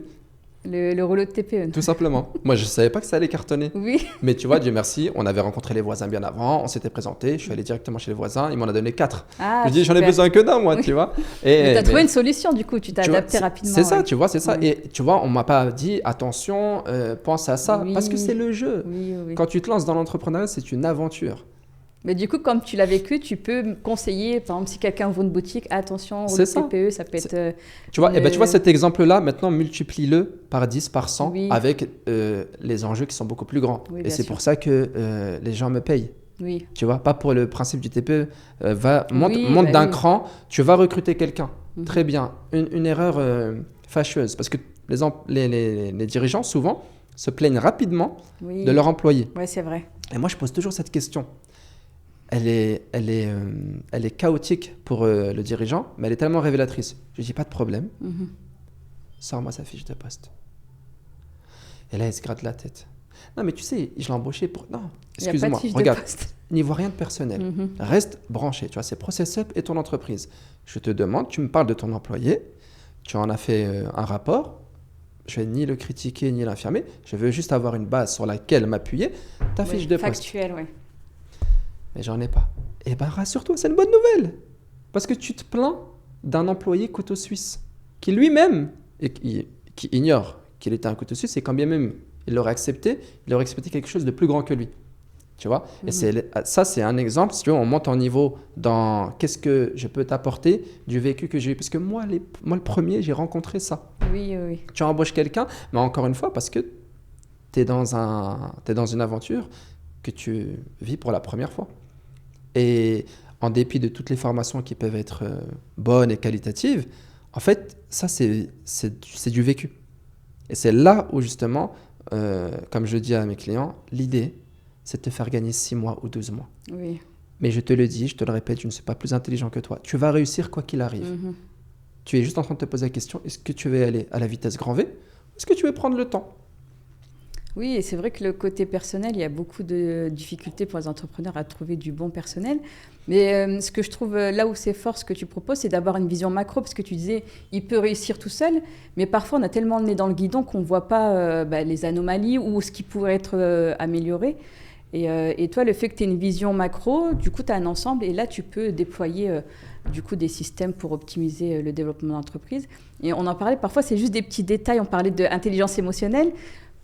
[SPEAKER 1] Le rouleau de TPE.
[SPEAKER 2] Tout simplement. Moi, je ne savais pas que ça allait cartonner.
[SPEAKER 1] Oui.
[SPEAKER 2] Mais tu vois, Dieu merci, on avait rencontré les voisins bien avant, on s'était présenté, je suis allé directement chez les voisins, ils m'en ont donné 4.
[SPEAKER 1] Ah,
[SPEAKER 2] je dis, j'en ai besoin que d'un, moi, tu vois.
[SPEAKER 1] Et tu as trouvé une solution, du coup, tu t'es adapté rapidement.
[SPEAKER 2] C'est ça, tu vois, c'est ça. Et tu vois, on ne m'a pas dit, attention, pense à ça, parce que c'est le jeu.
[SPEAKER 1] Oui.
[SPEAKER 2] Quand tu te lances dans l'entrepreneuriat, c'est une aventure.
[SPEAKER 1] Mais du coup, comme tu l'as vécu, tu peux me conseiller, par exemple, si quelqu'un ouvre une boutique, attention, au TPE, ça peut être…
[SPEAKER 2] Tu vois, tu vois cet exemple-là, maintenant, multiplie-le par 10, par 100, avec les enjeux qui sont beaucoup plus grands.
[SPEAKER 1] Oui,
[SPEAKER 2] et c'est
[SPEAKER 1] sûr.
[SPEAKER 2] pour ça que les gens me payent.
[SPEAKER 1] Oui.
[SPEAKER 2] Tu vois, pas pour le principe du TPE. Monte d'un cran, tu vas recruter quelqu'un. Très bien. Une erreur fâcheuse, parce que les dirigeants, souvent, se plaignent rapidement
[SPEAKER 1] Oui.
[SPEAKER 2] de leur employé.
[SPEAKER 1] Ouais, c'est vrai.
[SPEAKER 2] Et moi, je pose toujours cette question. Elle est chaotique pour le dirigeant, mais elle est tellement révélatrice. Je dis pas de problème,
[SPEAKER 1] Mhm.
[SPEAKER 2] sors-moi sa fiche de poste. Et là, il se gratte la tête. Non, mais tu sais, je l'ai embauché pour... Non,
[SPEAKER 1] Il y a pas de
[SPEAKER 2] excuse-moi,
[SPEAKER 1] fiche de
[SPEAKER 2] regarde,
[SPEAKER 1] poste.
[SPEAKER 2] n'y vois rien de personnel.
[SPEAKER 1] Mhm.
[SPEAKER 2] Reste branché, tu vois, c'est Process Up et ton entreprise. Je te demande, tu me parles de ton employé, tu en as fait un rapport, je vais ni le critiquer ni l'infirmer, je veux juste avoir une base sur laquelle m'appuyer, ta fiche de poste.
[SPEAKER 1] Factuel, oui.
[SPEAKER 2] Mais j'en ai pas. Eh ben rassure-toi, c'est une bonne nouvelle. Parce que tu te plains d'un employé couteau suisse qui lui-même, qui ignore qu'il était un couteau suisse, et quand bien même il l'aurait accepté, il aurait accepté quelque chose de plus grand que lui. Tu vois. Et ça, c'est un exemple. Si tu veux, on monte en niveau dans qu'est-ce que je peux t'apporter du vécu que j'ai eu. Parce que moi, le premier, j'ai rencontré ça.
[SPEAKER 1] Oui, oui, oui.
[SPEAKER 2] Tu embauches quelqu'un, mais encore une fois, parce que tu es dans une aventure que tu vis pour la première fois. Et en dépit de toutes les formations qui peuvent être bonnes et qualitatives, en fait, ça, c'est du vécu. Et c'est là où, justement, comme je dis à mes clients, l'idée, c'est de te faire gagner 6 mois ou 12 mois.
[SPEAKER 1] Oui.
[SPEAKER 2] Mais je te le dis, je te le répète, je ne suis pas plus intelligent que toi. Tu vas réussir quoi qu'il arrive.
[SPEAKER 1] Mhm.
[SPEAKER 2] Tu es juste en train de te poser la question, est-ce que tu veux aller à la vitesse grand V ou est-ce que tu veux prendre le temps?
[SPEAKER 1] Oui, et c'est vrai que le côté personnel, il y a beaucoup de difficultés pour les entrepreneurs à trouver du bon personnel. Mais ce que je trouve là où c'est fort, ce que tu proposes, c'est d'avoir une vision macro, parce que tu disais, il peut réussir tout seul, mais parfois on a tellement le nez dans le guidon qu'on ne voit pas les anomalies ou ce qui pourrait être amélioré. Et toi, le fait que tu aies une vision macro, du coup, tu as un ensemble et là, tu peux déployer du coup, des systèmes pour optimiser le développement d'entreprise. Et on en parlait, parfois, c'est juste des petits détails. On parlait d'intelligence émotionnelle.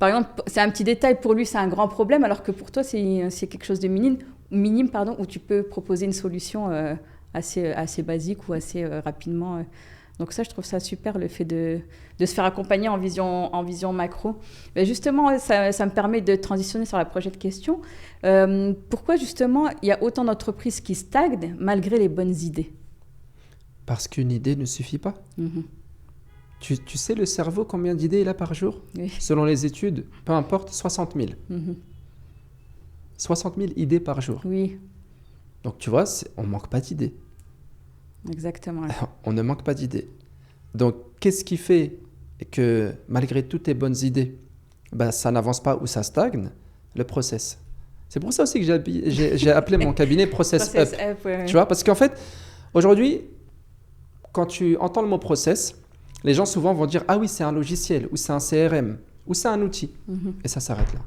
[SPEAKER 1] Par exemple, c'est un petit détail, pour lui, c'est un grand problème, alors que pour toi, c'est quelque chose de minime pardon, où tu peux proposer une solution assez basique ou assez rapidement. Donc ça, je trouve ça super, le fait de se faire accompagner en vision macro. Mais justement, ça me permet de transitionner sur la prochaine question. Pourquoi, justement, il y a autant d'entreprises qui stagnent malgré les bonnes idées?
[SPEAKER 2] Parce qu'une idée ne suffit pas.
[SPEAKER 1] Mhm.
[SPEAKER 2] Tu sais le cerveau, combien d'idées il a par jour?
[SPEAKER 1] Oui.
[SPEAKER 2] Selon les études, peu importe, 60 000.
[SPEAKER 1] Mhm.
[SPEAKER 2] 60 000 idées par jour.
[SPEAKER 1] Oui,
[SPEAKER 2] Donc tu vois, on ne manque pas d'idées.
[SPEAKER 1] exactement.
[SPEAKER 2] On ne manque pas d'idées. Donc qu'est-ce qui fait que malgré toutes tes bonnes idées, ça n'avance pas ou ça stagne? Le process. C'est pour ça aussi que j'ai appelé mon cabinet Process Up.
[SPEAKER 1] Ouais.
[SPEAKER 2] Tu vois, parce qu'en fait, aujourd'hui, quand tu entends le mot process, les gens souvent vont dire « Ah oui, c'est un logiciel, ou c'est un CRM, ou c'est un outil.
[SPEAKER 1] Mhm.
[SPEAKER 2] Et ça s'arrête là.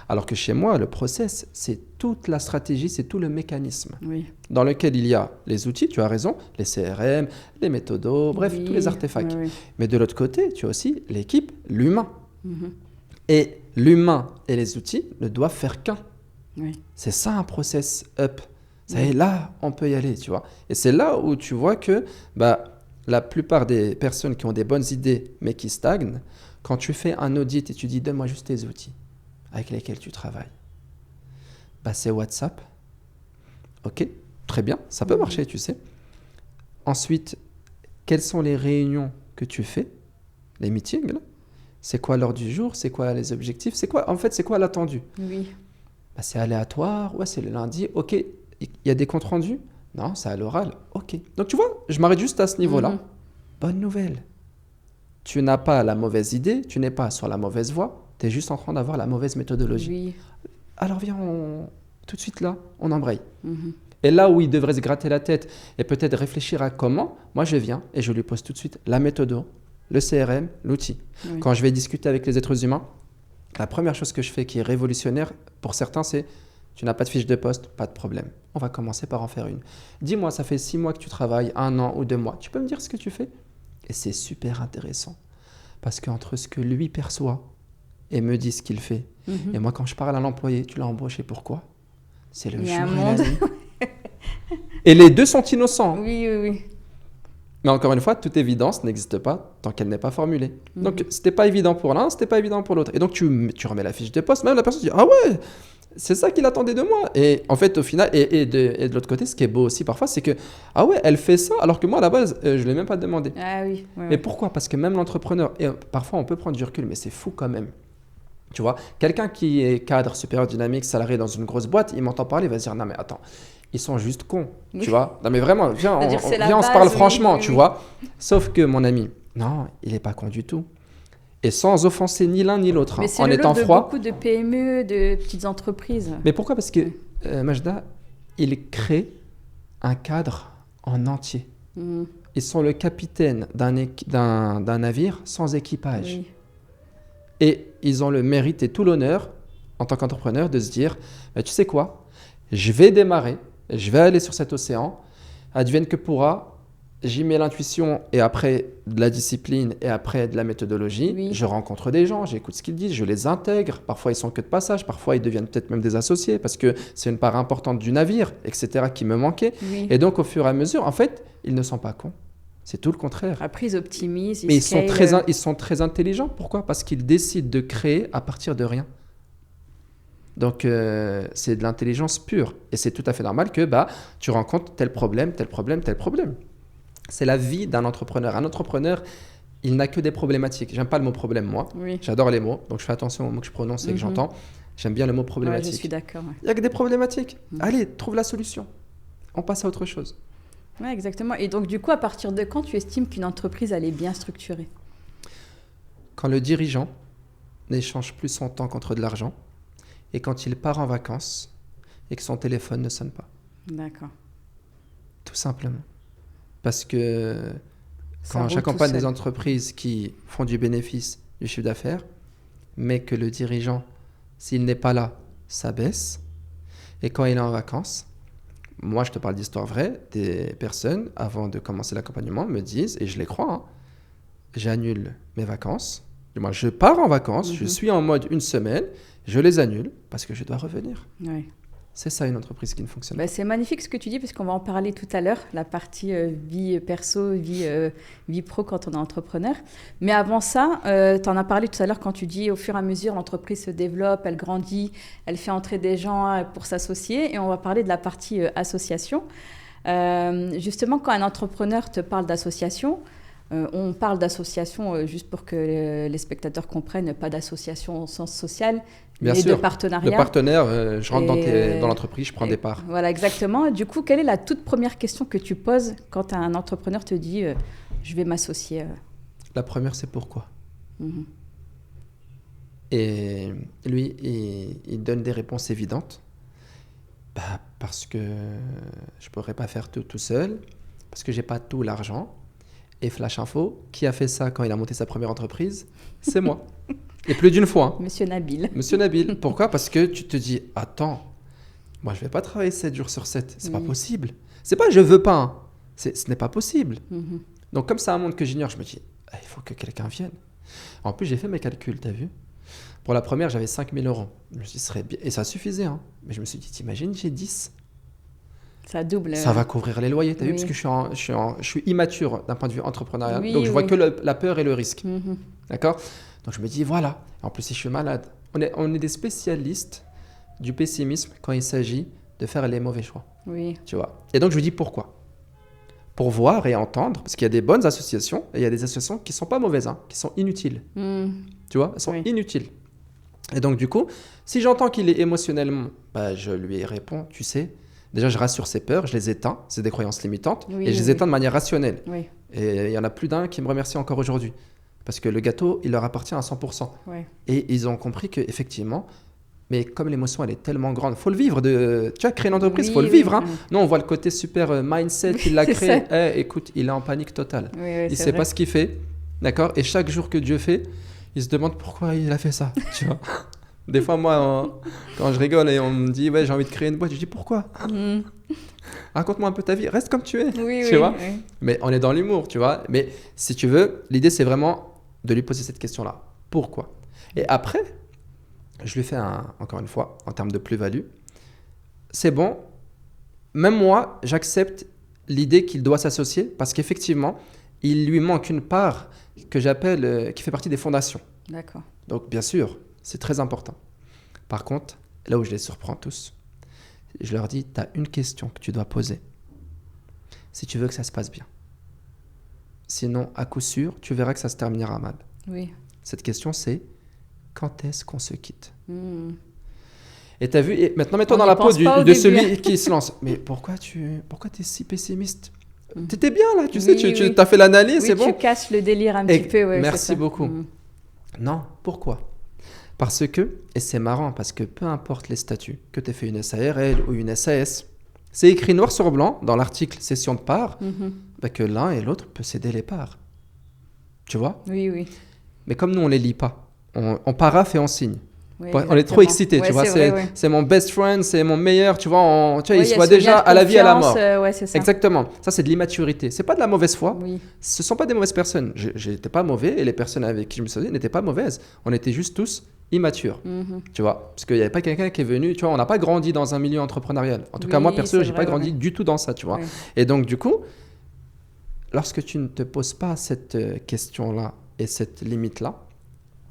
[SPEAKER 2] Alors que chez moi, le process, c'est toute la stratégie, c'est tout le mécanisme
[SPEAKER 1] Oui.
[SPEAKER 2] dans lequel il y a les outils, tu as raison, les CRM, les méthodos, bref,
[SPEAKER 1] Oui.
[SPEAKER 2] tous les artefacts.
[SPEAKER 1] Oui, oui.
[SPEAKER 2] Mais de l'autre côté, tu as aussi l'équipe, l'humain.
[SPEAKER 1] Mhm.
[SPEAKER 2] Et l'humain et les outils ne doivent faire qu'un.
[SPEAKER 1] Oui.
[SPEAKER 2] C'est ça un process up. Ça y est, là, on peut y aller, tu vois. Et c'est là où tu vois que la plupart des personnes qui ont des bonnes idées mais qui stagnent, quand tu fais un audit et tu dis donne-moi juste tes outils avec lesquels tu travailles, c'est WhatsApp. Ok, très bien, ça peut marcher, tu sais. Ensuite, quelles sont les réunions que tu fais, les meetings là? C'est quoi l'heure du jour? C'est quoi les objectifs? C'est quoi, en fait, c'est quoi l'attendu?
[SPEAKER 1] Oui.
[SPEAKER 2] C'est aléatoire, ouais, c'est le lundi, ok. Il y a des comptes rendus? Non, c'est à l'oral, ok. Donc tu vois, je m'arrête juste à ce niveau-là.
[SPEAKER 1] Mhm.
[SPEAKER 2] Bonne nouvelle. Tu n'as pas la mauvaise idée, tu n'es pas sur la mauvaise voie, tu es juste en train d'avoir la mauvaise méthodologie.
[SPEAKER 1] Oui.
[SPEAKER 2] Alors viens, tout de suite là, on embraye.
[SPEAKER 1] Mhm.
[SPEAKER 2] Et là où il devrait se gratter la tête et peut-être réfléchir à comment, moi je viens et je lui pose tout de suite la méthode, le CRM, l'outil.
[SPEAKER 1] Oui.
[SPEAKER 2] Quand je vais discuter avec les êtres humains, la première chose que je fais qui est révolutionnaire pour certains, c'est tu n'as pas de fiche de poste, pas de problème. On va commencer par en faire une. Dis-moi, ça fait 6 mois que tu travailles, 1 an ou 2 mois. Tu peux me dire ce que tu fais? Et c'est super intéressant. Parce qu'entre ce que lui perçoit et me dit ce qu'il fait,
[SPEAKER 1] Mhm.
[SPEAKER 2] et moi quand je parle à l'employé, tu l'as embauché pourquoi? C'est le
[SPEAKER 1] Il y
[SPEAKER 2] jour
[SPEAKER 1] a un
[SPEAKER 2] et
[SPEAKER 1] monde.
[SPEAKER 2] la nuit. Et les deux sont innocents.
[SPEAKER 1] Oui, oui, oui.
[SPEAKER 2] Mais encore une fois, toute évidence n'existe pas tant qu'elle n'est pas formulée.
[SPEAKER 1] Mhm.
[SPEAKER 2] Donc, c'était pas évident pour l'un, c'était pas évident pour l'autre. Et donc, tu remets la fiche de poste, même la personne dit « Ah ouais, c'est ça qu'il attendait de moi !» Et en fait, au final, et de l'autre côté, ce qui est beau aussi parfois, c'est que « Ah ouais, elle fait ça, alors que moi, à la base, je l'ai même pas demandé. »
[SPEAKER 1] Ah oui. Ouais,
[SPEAKER 2] Mais
[SPEAKER 1] ouais.
[SPEAKER 2] pourquoi? Parce que même l'entrepreneur, et parfois on peut prendre du recul, mais c'est fou quand même. Tu vois, quelqu'un qui est cadre, supérieur, dynamique, salarié dans une grosse boîte, il m'entend parler, il va se dire, non mais attends, ils sont juste cons, tu vois. Non mais vraiment, viens, on se parle franchement, tu vois. Sauf que mon ami, non, il n'est pas con du tout. Et sans offenser ni l'un ni l'autre,
[SPEAKER 1] Mais c'est en étant froid. Beaucoup de PME, de petites entreprises.
[SPEAKER 2] Mais pourquoi? Parce que Majda, il crée un cadre en entier. Ils sont le capitaine d'un navire sans équipage. Oui. Et ils ont le mérite et tout l'honneur, en tant qu'entrepreneur, de se dire, bah, tu sais quoi, je vais démarrer, je vais aller sur cet océan, advienne que pourra, j'y mets l'intuition et après de la discipline et après de la méthodologie. Oui. Je rencontre des gens, j'écoute ce qu'ils disent, je les intègre. Parfois, ils sont que de passage, parfois, ils deviennent peut-être même des associés parce que c'est une part importante du navire, etc., qui me manquait. Oui. Et donc, au fur et à mesure, en fait, ils ne sont pas cons. C'est tout le contraire.
[SPEAKER 1] Après, ils optimisent,
[SPEAKER 2] mais ils sont très intelligents. Pourquoi? Parce qu'ils décident de créer à partir de rien. Donc, c'est de l'intelligence pure. Et c'est tout à fait normal que tu rencontres tel problème, tel problème, tel problème. C'est la vie d'un entrepreneur. Un entrepreneur, il n'a que des problématiques. J'aime pas le mot problème, moi. Oui. J'adore les mots. Donc, je fais attention aux mots que je prononce et que j'entends. J'aime bien le mot problématique.
[SPEAKER 1] Ouais, je suis d'accord. Ouais.
[SPEAKER 2] Il n'y a que des problématiques. Allez, trouve la solution. On passe à autre chose.
[SPEAKER 1] Oui, exactement. Et donc, du coup, à partir de quand tu estimes qu'une entreprise, elle est bien structurée?
[SPEAKER 2] Quand le dirigeant n'échange plus son temps contre de l'argent et quand il part en vacances et que son téléphone ne sonne pas.
[SPEAKER 1] D'accord.
[SPEAKER 2] Tout simplement. Parce que quand j'accompagne des entreprises qui font du bénéfice, du chiffre d'affaires, mais que le dirigeant, s'il n'est pas là, ça baisse. Et quand il est en vacances, moi, je te parle d'histoire vraie, des personnes, avant de commencer l'accompagnement, me disent, et je les crois, j'annule mes vacances. Moi, je pars en vacances, je suis en mode une semaine, je les annule parce que je dois revenir.
[SPEAKER 1] Oui.
[SPEAKER 2] C'est ça une entreprise qui ne fonctionne pas.
[SPEAKER 1] C'est magnifique ce que tu dis, parce qu'on va en parler tout à l'heure, la partie vie perso, vie pro quand on est entrepreneur. Mais avant ça, tu en as parlé tout à l'heure quand tu dis au fur et à mesure, l'entreprise se développe, elle grandit, elle fait entrer des gens pour s'associer. Et on va parler de la partie association. Justement, quand un entrepreneur te parle d'association, on parle d'association, juste pour que les spectateurs comprennent, pas d'association au sens social,
[SPEAKER 2] Bien
[SPEAKER 1] mais
[SPEAKER 2] sûr.
[SPEAKER 1] de partenariat.
[SPEAKER 2] De partenaire, je rentre dans l'entreprise, je prends des parts.
[SPEAKER 1] Voilà, exactement. Du coup, quelle est la toute première question que tu poses quand un entrepreneur te dit « je vais m'associer »
[SPEAKER 2] La première, c'est pourquoi. Et lui, il donne des réponses évidentes. Parce que je ne pourrais pas faire tout seul, parce que je n'ai pas tout l'argent. Et flash info, qui a fait ça quand il a monté sa première entreprise? C'est moi. Et plus d'une fois.
[SPEAKER 1] Monsieur Nabil.
[SPEAKER 2] Monsieur Nabil. Pourquoi? Parce que tu te dis, attends, moi je ne vais pas travailler 7 jours sur 7. C'est pas possible. C'est pas je veux pas. Ce n'est pas possible. Donc comme c'est un monde que j'ignore, je me dis, il faut que quelqu'un vienne. En plus, j'ai fait mes calculs, t'as vu? Pour la première, j'avais 5 000 €. Je me suis dit, ce serait bien. Et ça suffisait. Mais je me suis dit, t'imagines, j'ai 10.
[SPEAKER 1] Ça double.
[SPEAKER 2] Ça va couvrir les loyers, t'as vu? Parce que je suis immature d'un point de vue entrepreneurial. Donc, je vois que la peur et le risque. D'accord? Donc, je me dis, voilà. En plus, si je suis malade, on est des spécialistes du pessimisme quand il s'agit de faire les mauvais choix.
[SPEAKER 1] Oui.
[SPEAKER 2] Tu vois? Et donc, je me dis, pourquoi? Pour voir et entendre, parce qu'il y a des bonnes associations et il y a des associations qui ne sont pas mauvaises, qui sont inutiles. Tu vois? Elles sont inutiles. Et donc, du coup, si j'entends qu'il est émotionnellement, je lui réponds, tu sais, déjà, je rassure ses peurs, je les éteins, c'est des croyances limitantes, et je les éteins de manière rationnelle. Oui. Et il y en a plus d'un qui me remercie encore aujourd'hui, parce que le gâteau, il leur appartient à 100%. Et ils ont compris qu'effectivement, mais comme l'émotion, elle est tellement grande, il faut le vivre. Tu as créé une entreprise, il faut le vivre. Nous, on voit le côté super mindset, il l'a créé. Écoute, il est en panique totale. Il ne sait pas ce qu'il fait, d'accord? Et chaque jour que Dieu fait, il se demande pourquoi il a fait ça, tu vois. Des fois, moi, quand je rigole et on me dit « ouais, j'ai envie de créer une boîte », je dis « pourquoi ?» Raconte-moi un peu ta vie, reste comme tu es, tu vois. Mais on est dans l'humour, tu vois. Mais si tu veux, l'idée, c'est vraiment de lui poser cette question-là. Pourquoi? Et après, je lui fais, encore une fois, en termes de plus-value, c'est bon, même moi, j'accepte l'idée qu'il doit s'associer parce qu'effectivement, il lui manque une part que j'appelle, qui fait partie des fondations.
[SPEAKER 1] D'accord.
[SPEAKER 2] Donc, bien sûr, c'est très important. Par contre, là où je les surprends tous, je leur dis, tu as une question que tu dois poser si tu veux que ça se passe bien. Sinon, à coup sûr, tu verras que ça se terminera mal.
[SPEAKER 1] Oui.
[SPEAKER 2] Cette question, c'est quand est-ce qu'on se quitte?
[SPEAKER 1] Et
[SPEAKER 2] tu as vu, et maintenant mets-toi
[SPEAKER 1] On
[SPEAKER 2] dans
[SPEAKER 1] n'y
[SPEAKER 2] la peau
[SPEAKER 1] pense pas au
[SPEAKER 2] de
[SPEAKER 1] début.
[SPEAKER 2] celui qui se lance. Mais pourquoi t'es si pessimiste? T'étais bien là, tu sais,
[SPEAKER 1] Oui,
[SPEAKER 2] tu
[SPEAKER 1] oui.
[SPEAKER 2] as fait l'analyse,
[SPEAKER 1] Oui,
[SPEAKER 2] c'est bon.
[SPEAKER 1] tu casses le délire un petit peu. Ouais, c'est
[SPEAKER 2] Merci
[SPEAKER 1] ça.
[SPEAKER 2] beaucoup. Non, pourquoi? Parce que, et c'est marrant, parce que peu importe les statuts, que tu aies fait une SARL ou une SAS, c'est écrit noir sur blanc dans l'article cession de parts, que l'un et l'autre peut céder les parts. Tu vois?
[SPEAKER 1] Oui, oui.
[SPEAKER 2] Mais comme nous, on les lit pas, on paraphe et on signe.
[SPEAKER 1] Oui,
[SPEAKER 2] On est trop
[SPEAKER 1] exactement.
[SPEAKER 2] excités,
[SPEAKER 1] Ouais,
[SPEAKER 2] tu vois.
[SPEAKER 1] c'est vrai, ouais.
[SPEAKER 2] C'est mon best friend, c'est mon meilleur, tu vois. Tu vois,
[SPEAKER 1] Ouais,
[SPEAKER 2] il
[SPEAKER 1] y a
[SPEAKER 2] soit
[SPEAKER 1] ce lien
[SPEAKER 2] déjà
[SPEAKER 1] de
[SPEAKER 2] à la vie et à la mort.
[SPEAKER 1] confiance, ouais, c'est ça.
[SPEAKER 2] Exactement. Ça, c'est de l'immaturité. C'est pas de la mauvaise foi.
[SPEAKER 1] Oui.
[SPEAKER 2] Ce sont pas des mauvaises personnes. J'étais pas mauvais et les personnes avec qui je me associais n'étaient pas mauvaises. On était juste tous immatures. Tu vois, parce qu'il n'y avait pas quelqu'un qui est venu, tu vois, on n'a pas grandi dans un milieu entrepreneurial. En tout cas, moi, perso,
[SPEAKER 1] c'est
[SPEAKER 2] j'ai
[SPEAKER 1] vrai,
[SPEAKER 2] pas grandi du tout dans ça, tu vois.
[SPEAKER 1] Ouais.
[SPEAKER 2] Et donc, du coup, lorsque tu ne te poses pas cette question-là et cette limite-là,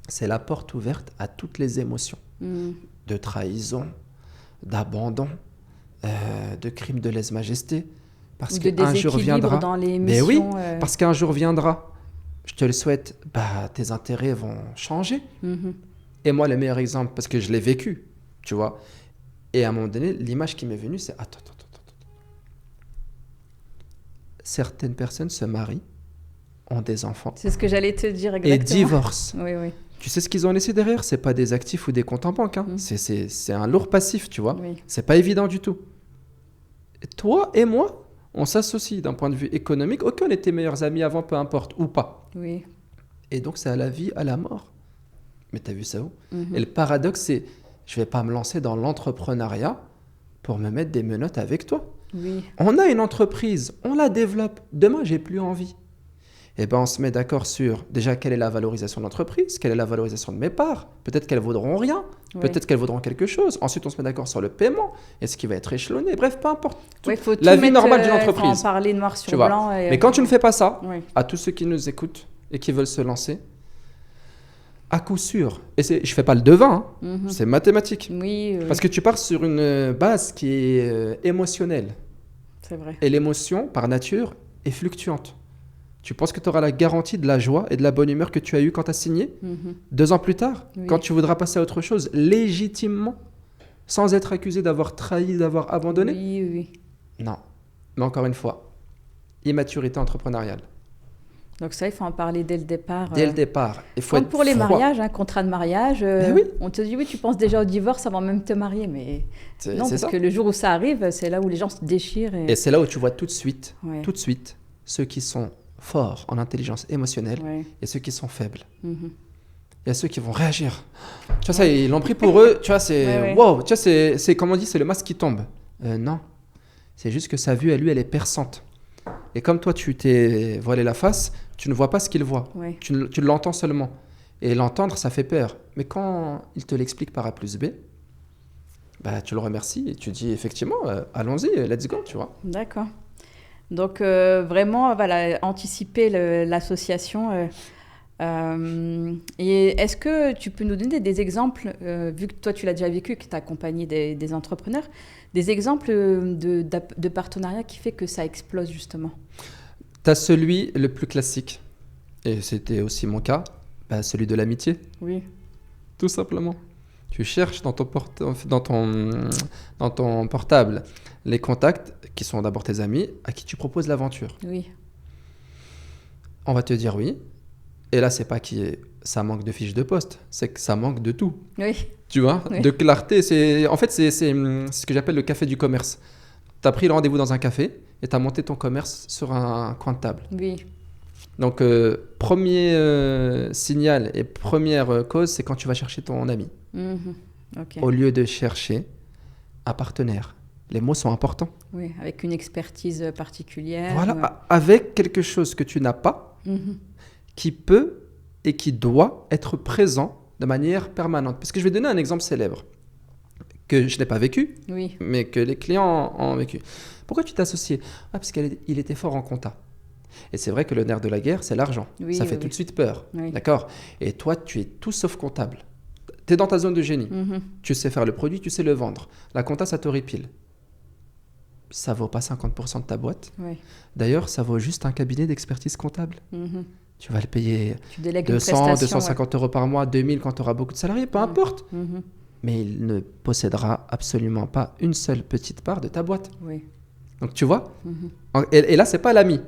[SPEAKER 2] c'est la porte ouverte à toutes les émotions. De trahison, d'abandon, de crime de lèse-majesté. Parce
[SPEAKER 1] Ou de
[SPEAKER 2] qu'un jour viendra.
[SPEAKER 1] dans les
[SPEAKER 2] Mais oui,
[SPEAKER 1] missions.
[SPEAKER 2] parce qu'un jour viendra, je te le souhaite, tes intérêts vont changer. Et moi, le meilleur exemple, parce que je l'ai vécu, tu vois. Et à un moment donné, l'image qui m'est venue, c'est attends. Certaines personnes se marient, ont des enfants.
[SPEAKER 1] C'est ce que j'allais te dire exactement.
[SPEAKER 2] Et divorcent.
[SPEAKER 1] Oui, oui.
[SPEAKER 2] Tu sais ce qu'ils ont laissé derrière? C'est pas des actifs ou des comptes en banque. Hein. C'est un lourd passif, tu vois.
[SPEAKER 1] Oui.
[SPEAKER 2] C'est pas évident du tout. Et toi et moi, on s'associe d'un point de vue économique. Ok, on était meilleurs amis avant, peu importe, ou pas.
[SPEAKER 1] Oui.
[SPEAKER 2] Et donc, c'est à la vie, à la mort. Mais t'as vu ça où? Et le paradoxe, c'est je vais pas me lancer dans l'entrepreneuriat pour me mettre des menottes avec toi.
[SPEAKER 1] Oui.
[SPEAKER 2] On a une entreprise, on la développe. Demain, j'ai plus envie. Eh ben, on se met d'accord sur déjà quelle est la valorisation de l'entreprise, quelle est la valorisation de mes parts. Peut-être qu'elles vaudront rien, peut-être qu'elles vaudront quelque chose. Ensuite, on se met d'accord sur le paiement, est-ce qu'il va être échelonné. Bref, peu importe.
[SPEAKER 1] Faut
[SPEAKER 2] la
[SPEAKER 1] tout
[SPEAKER 2] vie normale d'une
[SPEAKER 1] faut
[SPEAKER 2] entreprise.
[SPEAKER 1] en parler noir sur
[SPEAKER 2] Tu vois.
[SPEAKER 1] blanc.
[SPEAKER 2] Mais quand tu ne fais pas ça,
[SPEAKER 1] Oui.
[SPEAKER 2] à tous ceux qui nous écoutent et qui veulent se lancer, à coup sûr, et je ne fais pas le devin, c'est mathématique.
[SPEAKER 1] Oui,
[SPEAKER 2] Parce que tu pars sur une base qui est émotionnelle.
[SPEAKER 1] c'est vrai.
[SPEAKER 2] Et l'émotion, par nature, est fluctuante. Tu penses que tu auras la garantie de la joie et de la bonne humeur que tu as eue quand tu as signé 2 ans plus tard, quand tu voudras passer à autre chose, légitimement, sans être accusé d'avoir trahi, d'avoir abandonné?
[SPEAKER 1] Oui.
[SPEAKER 2] Non. Mais encore une fois, immaturité entrepreneuriale.
[SPEAKER 1] Donc ça, il faut en parler dès le départ.
[SPEAKER 2] Dès le départ. Il faut
[SPEAKER 1] Comme
[SPEAKER 2] être
[SPEAKER 1] pour les
[SPEAKER 2] froid.
[SPEAKER 1] mariages, contrat de mariage,
[SPEAKER 2] oui.
[SPEAKER 1] on te dit oui, tu penses déjà au divorce avant même de te marier, mais non, parce
[SPEAKER 2] ça.
[SPEAKER 1] que le jour où ça arrive, c'est là où les gens se déchirent.
[SPEAKER 2] Et c'est là où tu vois tout de suite,
[SPEAKER 1] Ouais.
[SPEAKER 2] ceux qui sont forts en intelligence émotionnelle et ceux qui sont faibles. Il y a ceux qui vont réagir. Tu vois, ça, ils l'ont pris pour eux. Tu vois, c'est wow. Tu vois, c'est comme on dit, c'est le masque qui tombe. Non, c'est juste que sa vue, à lui, elle est perçante. Et comme toi, tu t'es voilé la face, tu ne vois pas ce qu'il voit.
[SPEAKER 1] Ouais.
[SPEAKER 2] Tu l'entends seulement. Et l'entendre, ça fait peur. Mais quand il te l'explique par A plus B, tu le remercies et tu dis effectivement, allons-y, let's go, tu vois.
[SPEAKER 1] D'accord. Donc vraiment, voilà, anticiper l'association. Et est-ce que tu peux nous donner des exemples, vu que toi tu l'as déjà vécu, que tu as accompagné des entrepreneurs, des exemples de partenariat qui fait que ça explose justement?
[SPEAKER 2] Tu as celui le plus classique, et c'était aussi mon cas, celui de l'amitié.
[SPEAKER 1] Oui.
[SPEAKER 2] Tout simplement. Tu cherches dans ton portable les contacts qui sont d'abord tes amis, à qui tu proposes l'aventure.
[SPEAKER 1] Oui.
[SPEAKER 2] On va te dire oui. Et là, c'est pas ça manque de fiches de poste, c'est que ça manque de tout.
[SPEAKER 1] Oui.
[SPEAKER 2] Tu vois, de clarté. En fait, c'est ce que j'appelle le café du commerce. Tu as pris le rendez-vous dans un café et tu as monté ton commerce sur un coin de table.
[SPEAKER 1] Oui.
[SPEAKER 2] Donc, premier signal et première cause, c'est quand tu vas chercher ton ami.
[SPEAKER 1] Okay.
[SPEAKER 2] Au lieu de chercher un partenaire. Les mots sont importants.
[SPEAKER 1] Oui, avec une expertise particulière.
[SPEAKER 2] Voilà, avec quelque chose que tu n'as pas, qui peut et qui doit être présent de manière permanente. Parce que je vais donner un exemple célèbre que je n'ai pas vécu, mais que les clients ont vécu. Pourquoi tu t'es associé? Parce qu'il était fort en compta. Et c'est vrai que le nerf de la guerre, c'est l'argent. Ça fait tout de suite peur. D'accord? Et toi, tu es tout sauf comptable. Tu es dans ta zone de génie. Tu sais faire le produit, tu sais le vendre. La compta, ça t'horripile. Ça vaut pas 50% de ta boîte. D'ailleurs, ça vaut juste un cabinet d'expertise comptable. Tu vas le payer
[SPEAKER 1] Tu délègues une
[SPEAKER 2] 200,
[SPEAKER 1] prestation,
[SPEAKER 2] 250 euros par mois, 2000 quand tu auras beaucoup de salariés, peu importe. Mais il ne possédera absolument pas une seule petite part de ta boîte.
[SPEAKER 1] Oui.
[SPEAKER 2] Donc tu vois, et là, c'est pas l'ami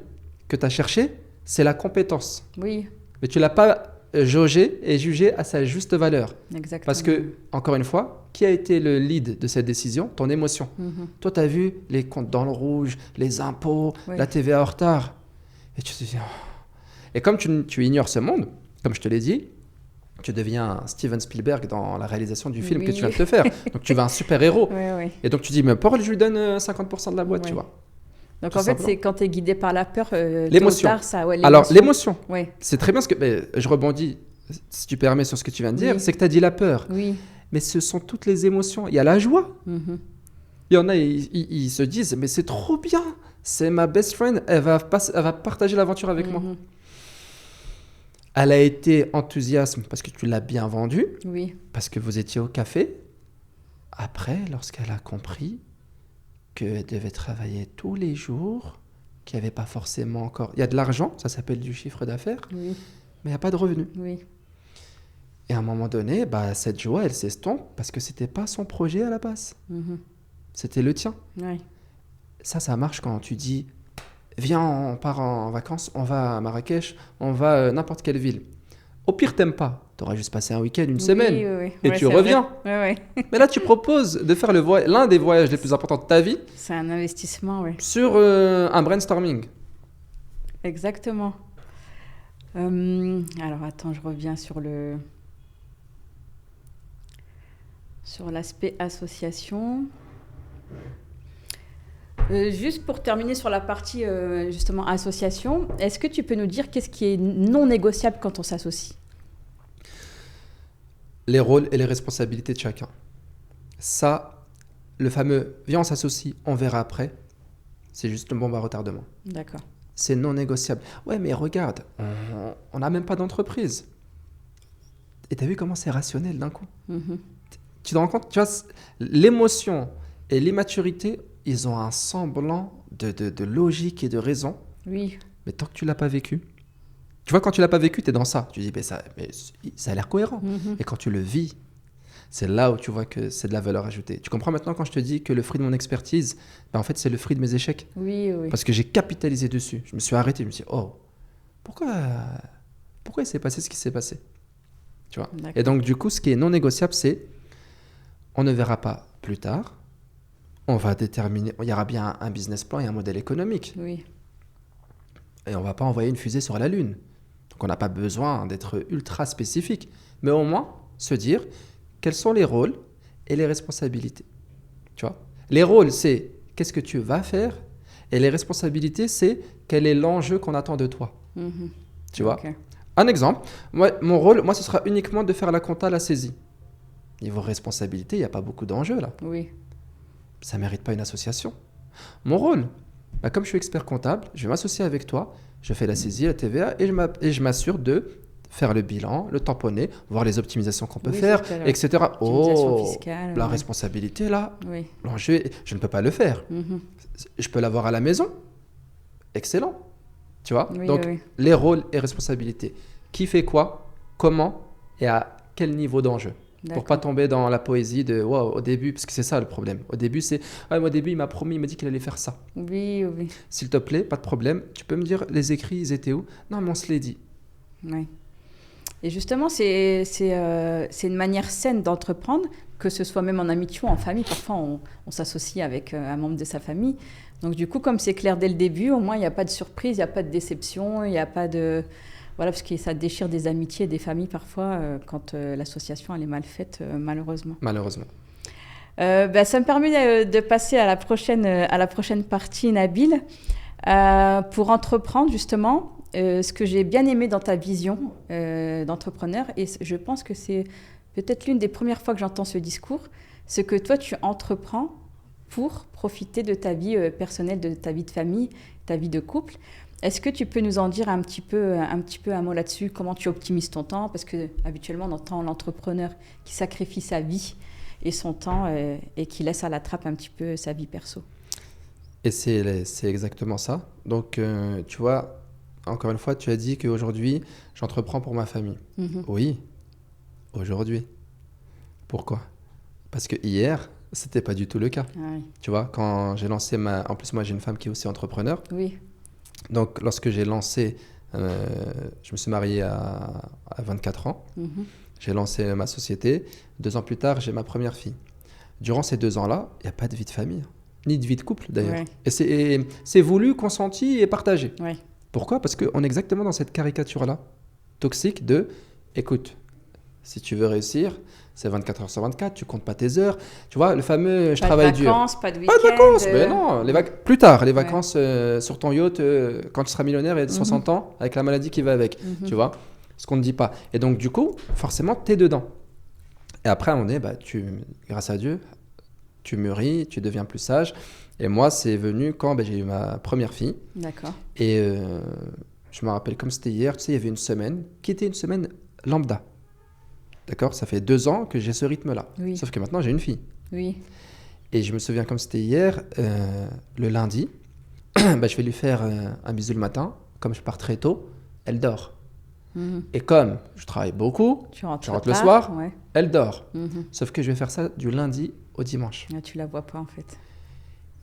[SPEAKER 2] que tu as cherché, c'est la compétence.
[SPEAKER 1] Oui,
[SPEAKER 2] Mais tu l'as pas jaugé et jugé à sa juste valeur.
[SPEAKER 1] exactement.
[SPEAKER 2] Parce que, encore une fois, qui a été le lead de cette décision? Ton émotion. Toi, tu as vu les comptes dans le rouge, les impôts,
[SPEAKER 1] Oui.
[SPEAKER 2] la TVA en retard. Et tu te dis... oh. Et comme tu ignores ce monde, comme je te l'ai dit, tu deviens un Steven Spielberg dans la réalisation du film que tu viens de te faire. Donc, tu vas un super-héros.
[SPEAKER 1] Oui.
[SPEAKER 2] Et donc, tu dis, mais pourquoi je lui donne 50% de la boîte, tu vois?
[SPEAKER 1] Donc,
[SPEAKER 2] Tout
[SPEAKER 1] en fait,
[SPEAKER 2] simplement.
[SPEAKER 1] c'est quand tu es guidé par la peur,
[SPEAKER 2] L'émotion.
[SPEAKER 1] tôt ou tard, ça, ouais,
[SPEAKER 2] Alors, l'émotion,
[SPEAKER 1] Oui,
[SPEAKER 2] c'est très bien ce que... mais je rebondis, si tu permets, sur ce que tu viens de dire,
[SPEAKER 1] Oui.
[SPEAKER 2] c'est que tu as dit la peur.
[SPEAKER 1] oui.
[SPEAKER 2] Mais ce sont toutes les émotions. Il y a la joie.
[SPEAKER 1] Mhm.
[SPEAKER 2] Il y en a, ils se disent, mais c'est trop bien. C'est ma best friend. Elle va partager l'aventure avec moi. Elle a été enthousiasme parce que tu l'as bien vendu,
[SPEAKER 1] Oui,
[SPEAKER 2] parce que vous étiez au café. Après, lorsqu'elle a compris qu'elle devait travailler tous les jours, qu'il n'y avait pas forcément encore... Il y a de l'argent, ça s'appelle du chiffre d'affaires,
[SPEAKER 1] oui,
[SPEAKER 2] mais il n'y a pas de revenus.
[SPEAKER 1] oui.
[SPEAKER 2] Et à un moment donné, bah, cette joie, elle s'estompe parce que ce n'était pas son projet à la base.
[SPEAKER 1] Mhm.
[SPEAKER 2] C'était le tien.
[SPEAKER 1] Oui,
[SPEAKER 2] Ça marche quand tu dis, viens, on part en vacances, on va à Marrakech, on va à n'importe quelle ville. Au pire, t'aimes pas. Tu auras juste passé un week-end, une semaine,
[SPEAKER 1] oui.
[SPEAKER 2] et
[SPEAKER 1] Ouais,
[SPEAKER 2] tu
[SPEAKER 1] c'est
[SPEAKER 2] reviens.
[SPEAKER 1] vrai. Oui.
[SPEAKER 2] Mais là, tu proposes de faire l'un des voyages les plus importants de ta vie
[SPEAKER 1] C'est un investissement, oui.
[SPEAKER 2] sur un brainstorming.
[SPEAKER 1] Exactement. Alors, attends, je reviens sur l'aspect association. Juste pour terminer sur la partie justement association, est-ce que tu peux nous dire qu'est-ce qui est non négociable quand on s'associe?
[SPEAKER 2] Les rôles et les responsabilités de chacun. Ça, le fameux « viens, on s'associe, on verra après », c'est juste une bombe à retardement.
[SPEAKER 1] D'accord.
[SPEAKER 2] C'est non négociable. Ouais, mais regarde, on n'a même pas d'entreprise. Et t'as vu comment c'est rationnel d'un coup? Tu te rends compte? Tu vois, l'émotion et l'immaturité, ils ont un semblant de logique et de raison.
[SPEAKER 1] Oui.
[SPEAKER 2] Mais tant que tu l'as pas vécu, tu vois, quand tu l'as pas vécu, tu es dans ça. Tu dis, mais ça a l'air cohérent. Et quand tu le vis, c'est là où tu vois que c'est de la valeur ajoutée. Tu comprends maintenant quand je te dis que le fruit de mon expertise, en fait, c'est le fruit de mes échecs.
[SPEAKER 1] Oui.
[SPEAKER 2] Parce que j'ai capitalisé dessus. Je me suis arrêté, je me suis dit, oh, pourquoi il s'est passé ce qui s'est passé? Tu vois? Et donc, du coup, ce qui est non négociable, c'est on ne verra pas plus tard. On va déterminer, il y aura bien un business plan et un modèle économique.
[SPEAKER 1] Oui.
[SPEAKER 2] Et on ne va pas envoyer une fusée sur la Lune. Donc, on n'a pas besoin d'être ultra spécifique. Mais au moins, se dire quels sont les rôles et les responsabilités. Tu vois? Les rôles, c'est qu'est-ce que tu vas faire, et les responsabilités, c'est quel est l'enjeu qu'on attend de toi. Tu vois? Un exemple, mon rôle, ce sera uniquement de faire la compta, la saisie. Niveau responsabilité, il n'y a pas beaucoup d'enjeux là.
[SPEAKER 1] Oui.
[SPEAKER 2] Ça ne mérite pas une association. Mon rôle, comme je suis expert comptable, je vais m'associer avec toi, je fais la saisie, la TVA, et je m'assure de faire le bilan, le tamponner, voir les optimisations qu'on peut faire, etc.
[SPEAKER 1] Fiscale,
[SPEAKER 2] la responsabilité là,
[SPEAKER 1] oui.
[SPEAKER 2] l'enjeu, je ne peux pas le faire. Je peux l'avoir à la maison. Excellent. Tu vois? Donc, les rôles et responsabilités. Qui fait quoi, comment et à quel niveau d'enjeu? Pour pas tomber dans la poésie de wow, au début, parce que c'est ça le problème. Au début, c'est au début, il m'a promis, il m'a dit qu'il allait faire ça.
[SPEAKER 1] Oui.
[SPEAKER 2] S'il te plaît, pas de problème. Tu peux me dire les écrits, ils étaient où? Non, mais on se l'est dit.
[SPEAKER 1] Oui. Et justement, c'est une manière saine d'entreprendre, que ce soit même en amitié ou en famille. Parfois, on s'associe avec un membre de sa famille. Donc, du coup, comme c'est clair dès le début, au moins, il n'y a pas de surprise, il n'y a pas de déception, il n'y a pas de... Voilà, parce que ça déchire des amitiés et des familles parfois quand l'association elle est mal faite, malheureusement.
[SPEAKER 2] Malheureusement.
[SPEAKER 1] Ça me permet de passer à la prochaine partie, Nabil, pour entreprendre justement. Ce que j'ai bien aimé dans ta vision d'entrepreneur, et je pense que c'est peut-être l'une des premières fois que j'entends ce discours, c'est que toi, tu entreprends pour profiter de ta vie personnelle, de ta vie de famille, ta vie de couple. Est-ce que tu peux nous en dire un petit peu un mot là-dessus? Comment tu optimises ton temps? Parce que habituellement, on entend l'entrepreneur qui sacrifie sa vie et son temps et qui laisse à la trappe un petit peu sa vie perso.
[SPEAKER 2] Et c'est exactement ça. Donc, tu vois, encore une fois, tu as dit qu'aujourd'hui, j'entreprends pour ma famille. Oui, aujourd'hui. Pourquoi? Parce que hier, c'était pas du tout le cas.
[SPEAKER 1] Ouais.
[SPEAKER 2] Tu vois, quand j'ai lancé En plus, moi, j'ai une femme qui est aussi entrepreneur.
[SPEAKER 1] Oui.
[SPEAKER 2] Donc, lorsque j'ai lancé... je me suis marié à 24 ans. J'ai lancé ma société. 2 ans plus tard, j'ai ma première fille. Durant ces 2 ans-là, il n'y a pas de vie de famille, ni de vie de couple d'ailleurs.
[SPEAKER 1] Ouais.
[SPEAKER 2] Et c'est voulu, consenti et partagé.
[SPEAKER 1] Ouais.
[SPEAKER 2] Pourquoi? Parce qu'on est exactement dans cette caricature-là, toxique de, écoute, si tu veux réussir, c'est 24 heures sur 24, tu comptes pas tes heures. Tu vois, le fameux je travaille dur.
[SPEAKER 1] Pas de vacances, pas de week-end.
[SPEAKER 2] Pas de vacances, mais non. Plus tard, les vacances sur ton yacht, quand tu seras millionnaire et de 60 ans, avec la maladie qui va avec. Tu vois, ce qu'on ne dit pas. Et donc, du coup, forcément, tu es dedans. Et après, on est, grâce à Dieu, tu mûris, tu deviens plus sage. Et moi, c'est venu quand j'ai eu ma première fille.
[SPEAKER 1] D'accord.
[SPEAKER 2] Et je me rappelle comme c'était hier, tu sais, il y avait une semaine qui était une semaine lambda. D'accord? Ça fait 2 ans que j'ai ce rythme-là.
[SPEAKER 1] Oui.
[SPEAKER 2] Sauf que maintenant, j'ai une fille.
[SPEAKER 1] Oui.
[SPEAKER 2] Et je me souviens comme c'était hier, le lundi, je vais lui faire un bisou le matin. Comme je pars très tôt, elle dort. Et comme je travaille beaucoup,
[SPEAKER 1] tu rentres
[SPEAKER 2] le soir,
[SPEAKER 1] ouais.
[SPEAKER 2] elle dort. Sauf que je vais faire ça du lundi au dimanche.
[SPEAKER 1] Ah, tu la vois pas en fait.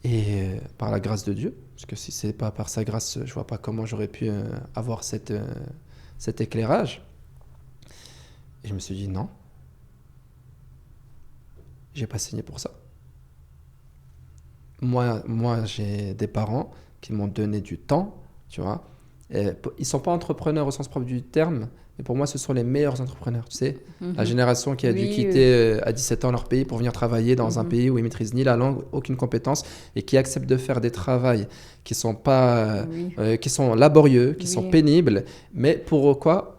[SPEAKER 2] Et par la grâce de Dieu, parce que si c'est pas par sa grâce, je vois pas comment j'aurais pu avoir cet éclairage. Et je me suis dit non, j'ai pas signé pour ça. Moi, j'ai des parents qui m'ont donné du temps, tu vois. Et ils sont pas entrepreneurs au sens propre du terme, mais pour moi, ce sont les meilleurs entrepreneurs, tu sais. La génération qui a dû quitter à 17 ans leur pays pour venir travailler dans un pays où ils maîtrisent ni la langue, aucune compétence, et qui acceptent de faire des travails qui sont pas, qui sont laborieux, qui sont pénibles, mais pourquoi?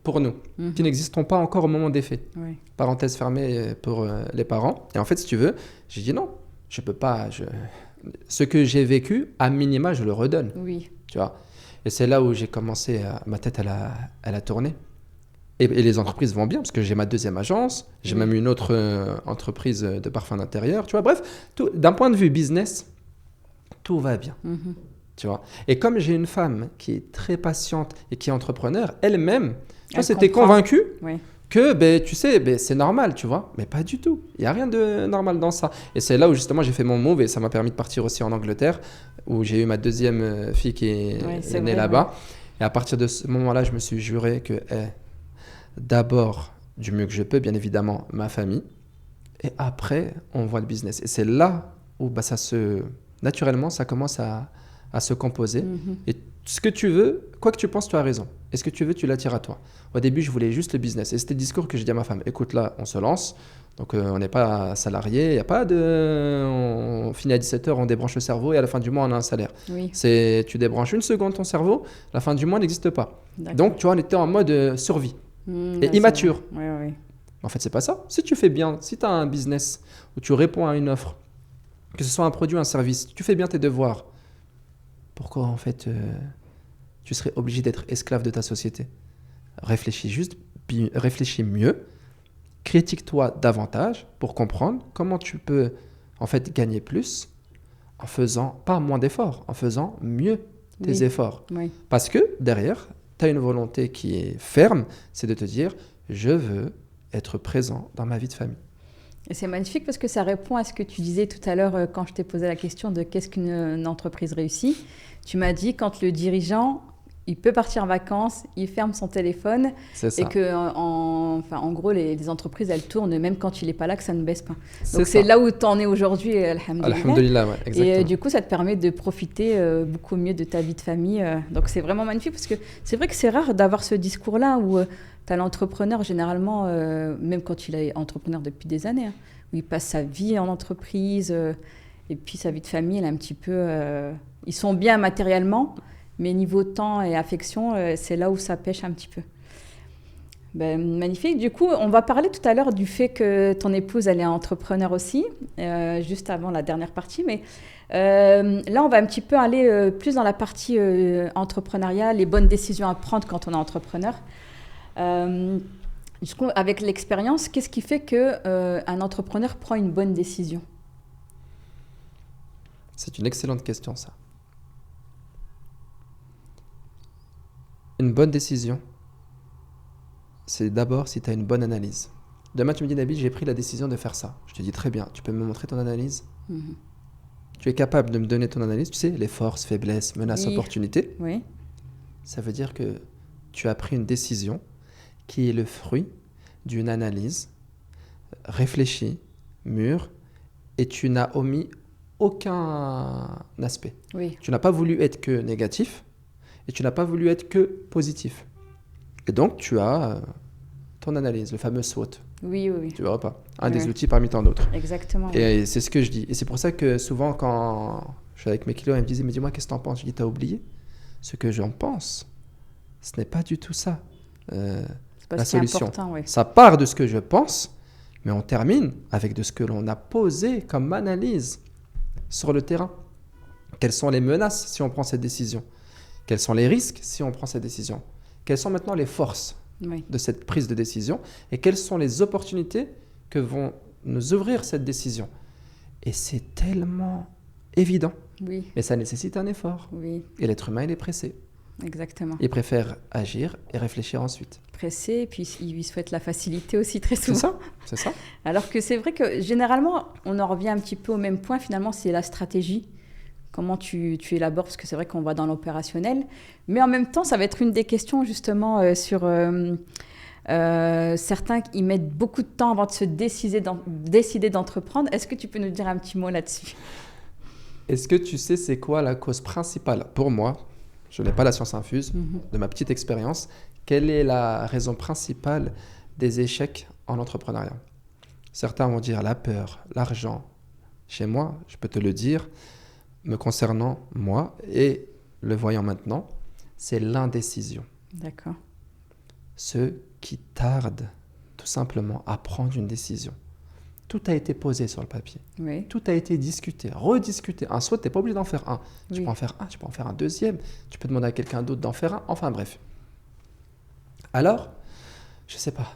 [SPEAKER 2] Pour nous, qui n'existons pas encore au moment des faits. Parenthèse fermée pour les parents. Et en fait, si tu veux, j'ai dit non, je peux pas. Ce que j'ai vécu, à minima, je le redonne. Tu vois. Et c'est là où j'ai commencé, ma tête, elle a tourné. Et les entreprises vont bien, parce que j'ai ma 2e agence, j'ai même une autre entreprise de parfum d'intérieur, tu vois. Bref, d'un point de vue business, tout va bien. Tu vois. Et comme j'ai une femme qui est très patiente et qui est entrepreneur, elle-même, c'était convaincue que, tu sais, c'est normal, tu vois. Mais pas du tout. Il n'y a rien de normal dans ça. Et c'est là où justement j'ai fait mon move et ça m'a permis de partir aussi en Angleterre, où j'ai eu ma 2e fille qui est née là-bas. Et à partir de ce moment-là, je me suis juré que d'abord, du mieux que je peux, bien évidemment, ma famille. Et après, on voit le business. Et c'est là où naturellement, ça commence à se composer. Et ce que tu veux, quoi que tu penses, tu as raison. Et ce que tu veux, tu l'attires à toi. Au début, je voulais juste le business. Et c'était le discours que j'ai dit à ma femme. Écoute, là, on se lance. Donc, on n'est pas salarié. Il n'y a pas de... On finit à 17h, on débranche le cerveau et à la fin du mois, on a un salaire. Tu débranches une seconde ton cerveau, la fin du mois n'existe pas. Donc, tu vois, on était en mode survie. Et immature. En fait, c'est pas ça. Si tu fais bien, si tu as un business où tu réponds à une offre, que ce soit un produit ou un service, tu fais bien tes devoirs, pourquoi en fait tu serais obligé d'être esclave de ta société? Réfléchis mieux, critique-toi davantage pour comprendre comment tu peux en fait gagner plus en faisant pas moins d'efforts, en faisant mieux tes efforts. Parce que derrière, tu as une volonté qui est ferme, c'est de te dire je veux être présent dans ma vie de famille.
[SPEAKER 1] Et c'est magnifique parce que ça répond à ce que tu disais tout à l'heure quand je t'ai posé la question de qu'est-ce qu'une entreprise réussit. Tu m'as dit quand le dirigeant, il peut partir en vacances, il ferme son téléphone et que en gros les entreprises elles tournent même quand il n'est pas là, que ça ne baisse pas. Donc c'est là où tu en es aujourd'hui,
[SPEAKER 2] alhamdoulilah.
[SPEAKER 1] Et du coup ça te permet de profiter beaucoup mieux de ta vie de famille. Donc c'est vraiment magnifique parce que c'est vrai que c'est rare d'avoir ce discours-là où tu as l'entrepreneur généralement, même quand il est entrepreneur depuis des années, où il passe sa vie en entreprise et puis sa vie de famille elle est un petit peu... ils sont bien matériellement, mais niveau temps et affection, c'est là où ça pêche un petit peu. Magnifique. Du coup, on va parler tout à l'heure du fait que ton épouse, elle est entrepreneur aussi, juste avant la dernière partie. Mais là, on va un petit peu aller plus dans la partie entrepreneuriat, les bonnes décisions à prendre quand on est entrepreneur. Du coup, avec l'expérience, qu'est-ce qui fait qu'un entrepreneur prend une bonne décision?
[SPEAKER 2] C'est une excellente question, ça. Une bonne décision, c'est d'abord si tu as une bonne analyse. Demain, tu me dis, Nabil, j'ai pris la décision de faire ça. Je te dis, très bien, tu peux me montrer ton analyse? Tu es capable de me donner ton analyse, tu sais, les forces, faiblesses, menaces, opportunités.
[SPEAKER 1] Oui.
[SPEAKER 2] Ça veut dire que tu as pris une décision qui est le fruit d'une analyse réfléchie, mûre, et tu n'as omis aucun aspect.
[SPEAKER 1] Oui.
[SPEAKER 2] Tu n'as pas voulu être que négatif et tu n'as pas voulu être que positif. Et donc, tu as ton analyse, le fameux SWOT.
[SPEAKER 1] Oui.
[SPEAKER 2] Tu vois pas? Un des outils parmi tant d'autres.
[SPEAKER 1] Exactement.
[SPEAKER 2] Et c'est ce que je dis. Et c'est pour ça que souvent, quand je suis avec mes clients, ils me disent, mais dis-moi, qu'est-ce que tu en penses? Je dis, t'as oublié? Ce que j'en pense, ce n'est pas du tout ça. La solution.
[SPEAKER 1] Oui.
[SPEAKER 2] Ça part de ce que je pense, mais on termine avec de ce que l'on a posé comme analyse sur le terrain. Quelles sont les menaces si on prend cette décision? Quels sont les risques si on prend cette décision? Quelles sont maintenant les forces de cette prise de décision? Et quelles sont les opportunités que vont nous ouvrir cette décision? Et c'est tellement évident, mais ça nécessite un effort. Et l'être humain, il est pressé.
[SPEAKER 1] Exactement.
[SPEAKER 2] Il préfère agir et réfléchir ensuite.
[SPEAKER 1] Pressé, et puis il souhaite la facilité aussi très souvent.
[SPEAKER 2] C'est ça.
[SPEAKER 1] Alors que c'est vrai que généralement, on en revient un petit peu au même point, finalement, c'est la stratégie. Comment tu élabores, parce que c'est vrai qu'on va dans l'opérationnel. Mais en même temps, ça va être une des questions justement sur certains qui mettent beaucoup de temps avant de se décider d'entreprendre. Est-ce que tu peux nous dire un petit mot là-dessus?
[SPEAKER 2] Est-ce que tu sais c'est quoi la cause principale? Pour moi, je n'ai pas la science infuse, de ma petite expérience, quelle est la raison principale des échecs en entrepreneuriat? Certains vont dire la peur, l'argent. Chez moi, je peux te le dire, me concernant moi et le voyant maintenant, c'est l'indécision.
[SPEAKER 1] D'accord.
[SPEAKER 2] Ceux qui tardent tout simplement à prendre une décision. Tout a été posé sur le papier. Tout a été discuté, rediscuté. Un SWOT, tu n'es pas obligé d'en faire un. Tu peux en faire un, tu peux en faire un deuxième. Tu peux demander à quelqu'un d'autre d'en faire un. Enfin bref. Alors, je ne sais pas.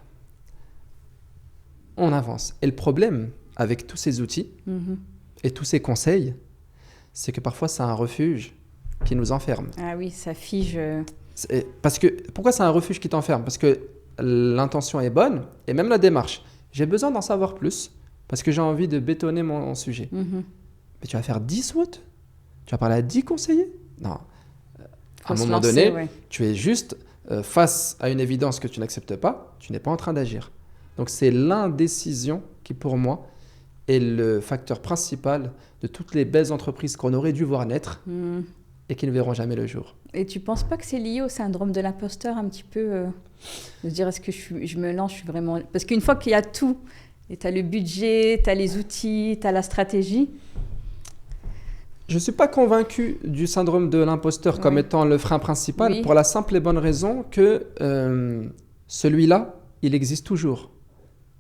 [SPEAKER 2] On avance. Et le problème avec tous ces outils et tous ces conseils, c'est que parfois, c'est un refuge qui nous enferme.
[SPEAKER 1] Ah oui, ça fige.
[SPEAKER 2] Parce que, pourquoi c'est un refuge qui t'enferme? Parce que l'intention est bonne et même la démarche. J'ai besoin d'en savoir plus parce que j'ai envie de bétonner mon sujet. Mais tu vas faire 10 SWOT? Tu vas parler à 10 conseillers? Non. À un moment donné, tu es juste face à une évidence que tu n'acceptes pas, tu n'es pas en train d'agir. Donc, c'est l'indécision qui, pour moi, est le facteur principal de toutes les belles entreprises qu'on aurait dû voir naître et qui ne verront jamais le jour.
[SPEAKER 1] Et tu ne penses pas que c'est lié au syndrome de l'imposteur un petit peu de se dire est-ce que je me lance, je suis vraiment... Parce qu'une fois qu'il y a tout, et tu as le budget, tu as les outils, tu as la stratégie...
[SPEAKER 2] Je ne suis pas convaincu du syndrome de l'imposteur comme étant le frein principal pour la simple et bonne raison que celui-là, il existe toujours.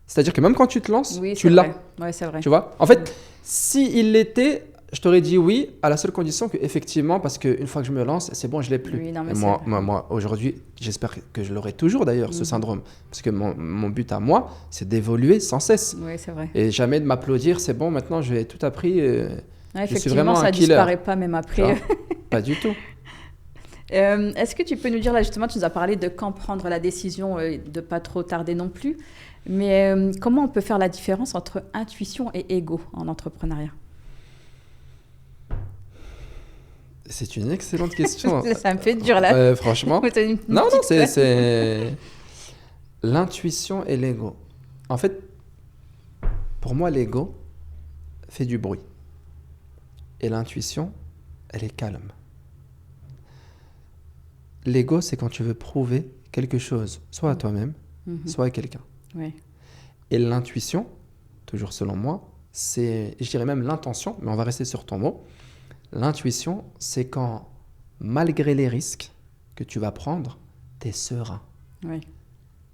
[SPEAKER 2] C'est-à-dire que même quand tu te lances, tu l'as.
[SPEAKER 1] Oui, c'est vrai.
[SPEAKER 2] Tu vois? En fait, s'il l'était, je t'aurais dit oui, à la seule condition qu'effectivement, parce qu'une fois que je me lance, c'est bon, je ne l'ai plus.
[SPEAKER 1] Oui, non, mais
[SPEAKER 2] moi, aujourd'hui, j'espère que je l'aurai toujours d'ailleurs, ce syndrome. Parce que mon but à moi, c'est d'évoluer sans cesse.
[SPEAKER 1] Oui, c'est vrai.
[SPEAKER 2] Et jamais de m'applaudir, c'est bon, maintenant j'ai tout appris. Je suis vraiment
[SPEAKER 1] ça
[SPEAKER 2] un
[SPEAKER 1] ne disparaît pas même après.
[SPEAKER 2] Pas du tout.
[SPEAKER 1] Est-ce que tu peux nous dire, là justement, tu nous as parlé de quand prendre la décision, de ne pas trop tarder non plus. Mais comment on peut faire la différence entre intuition et ego en entrepreneuriat?
[SPEAKER 2] C'est une excellente question.
[SPEAKER 1] Ça me fait dur là.
[SPEAKER 2] Franchement. Non, c'est l'intuition et l'ego. En fait, pour moi, l'ego fait du bruit. Et l'intuition, elle est calme. L'ego, c'est quand tu veux prouver quelque chose, soit à toi-même, soit à quelqu'un. Et l'intuition, toujours selon moi, c'est, je dirais même l'intention, mais on va rester sur ton mot. L'intuition, c'est quand, malgré les risques que tu vas prendre, tu es serein.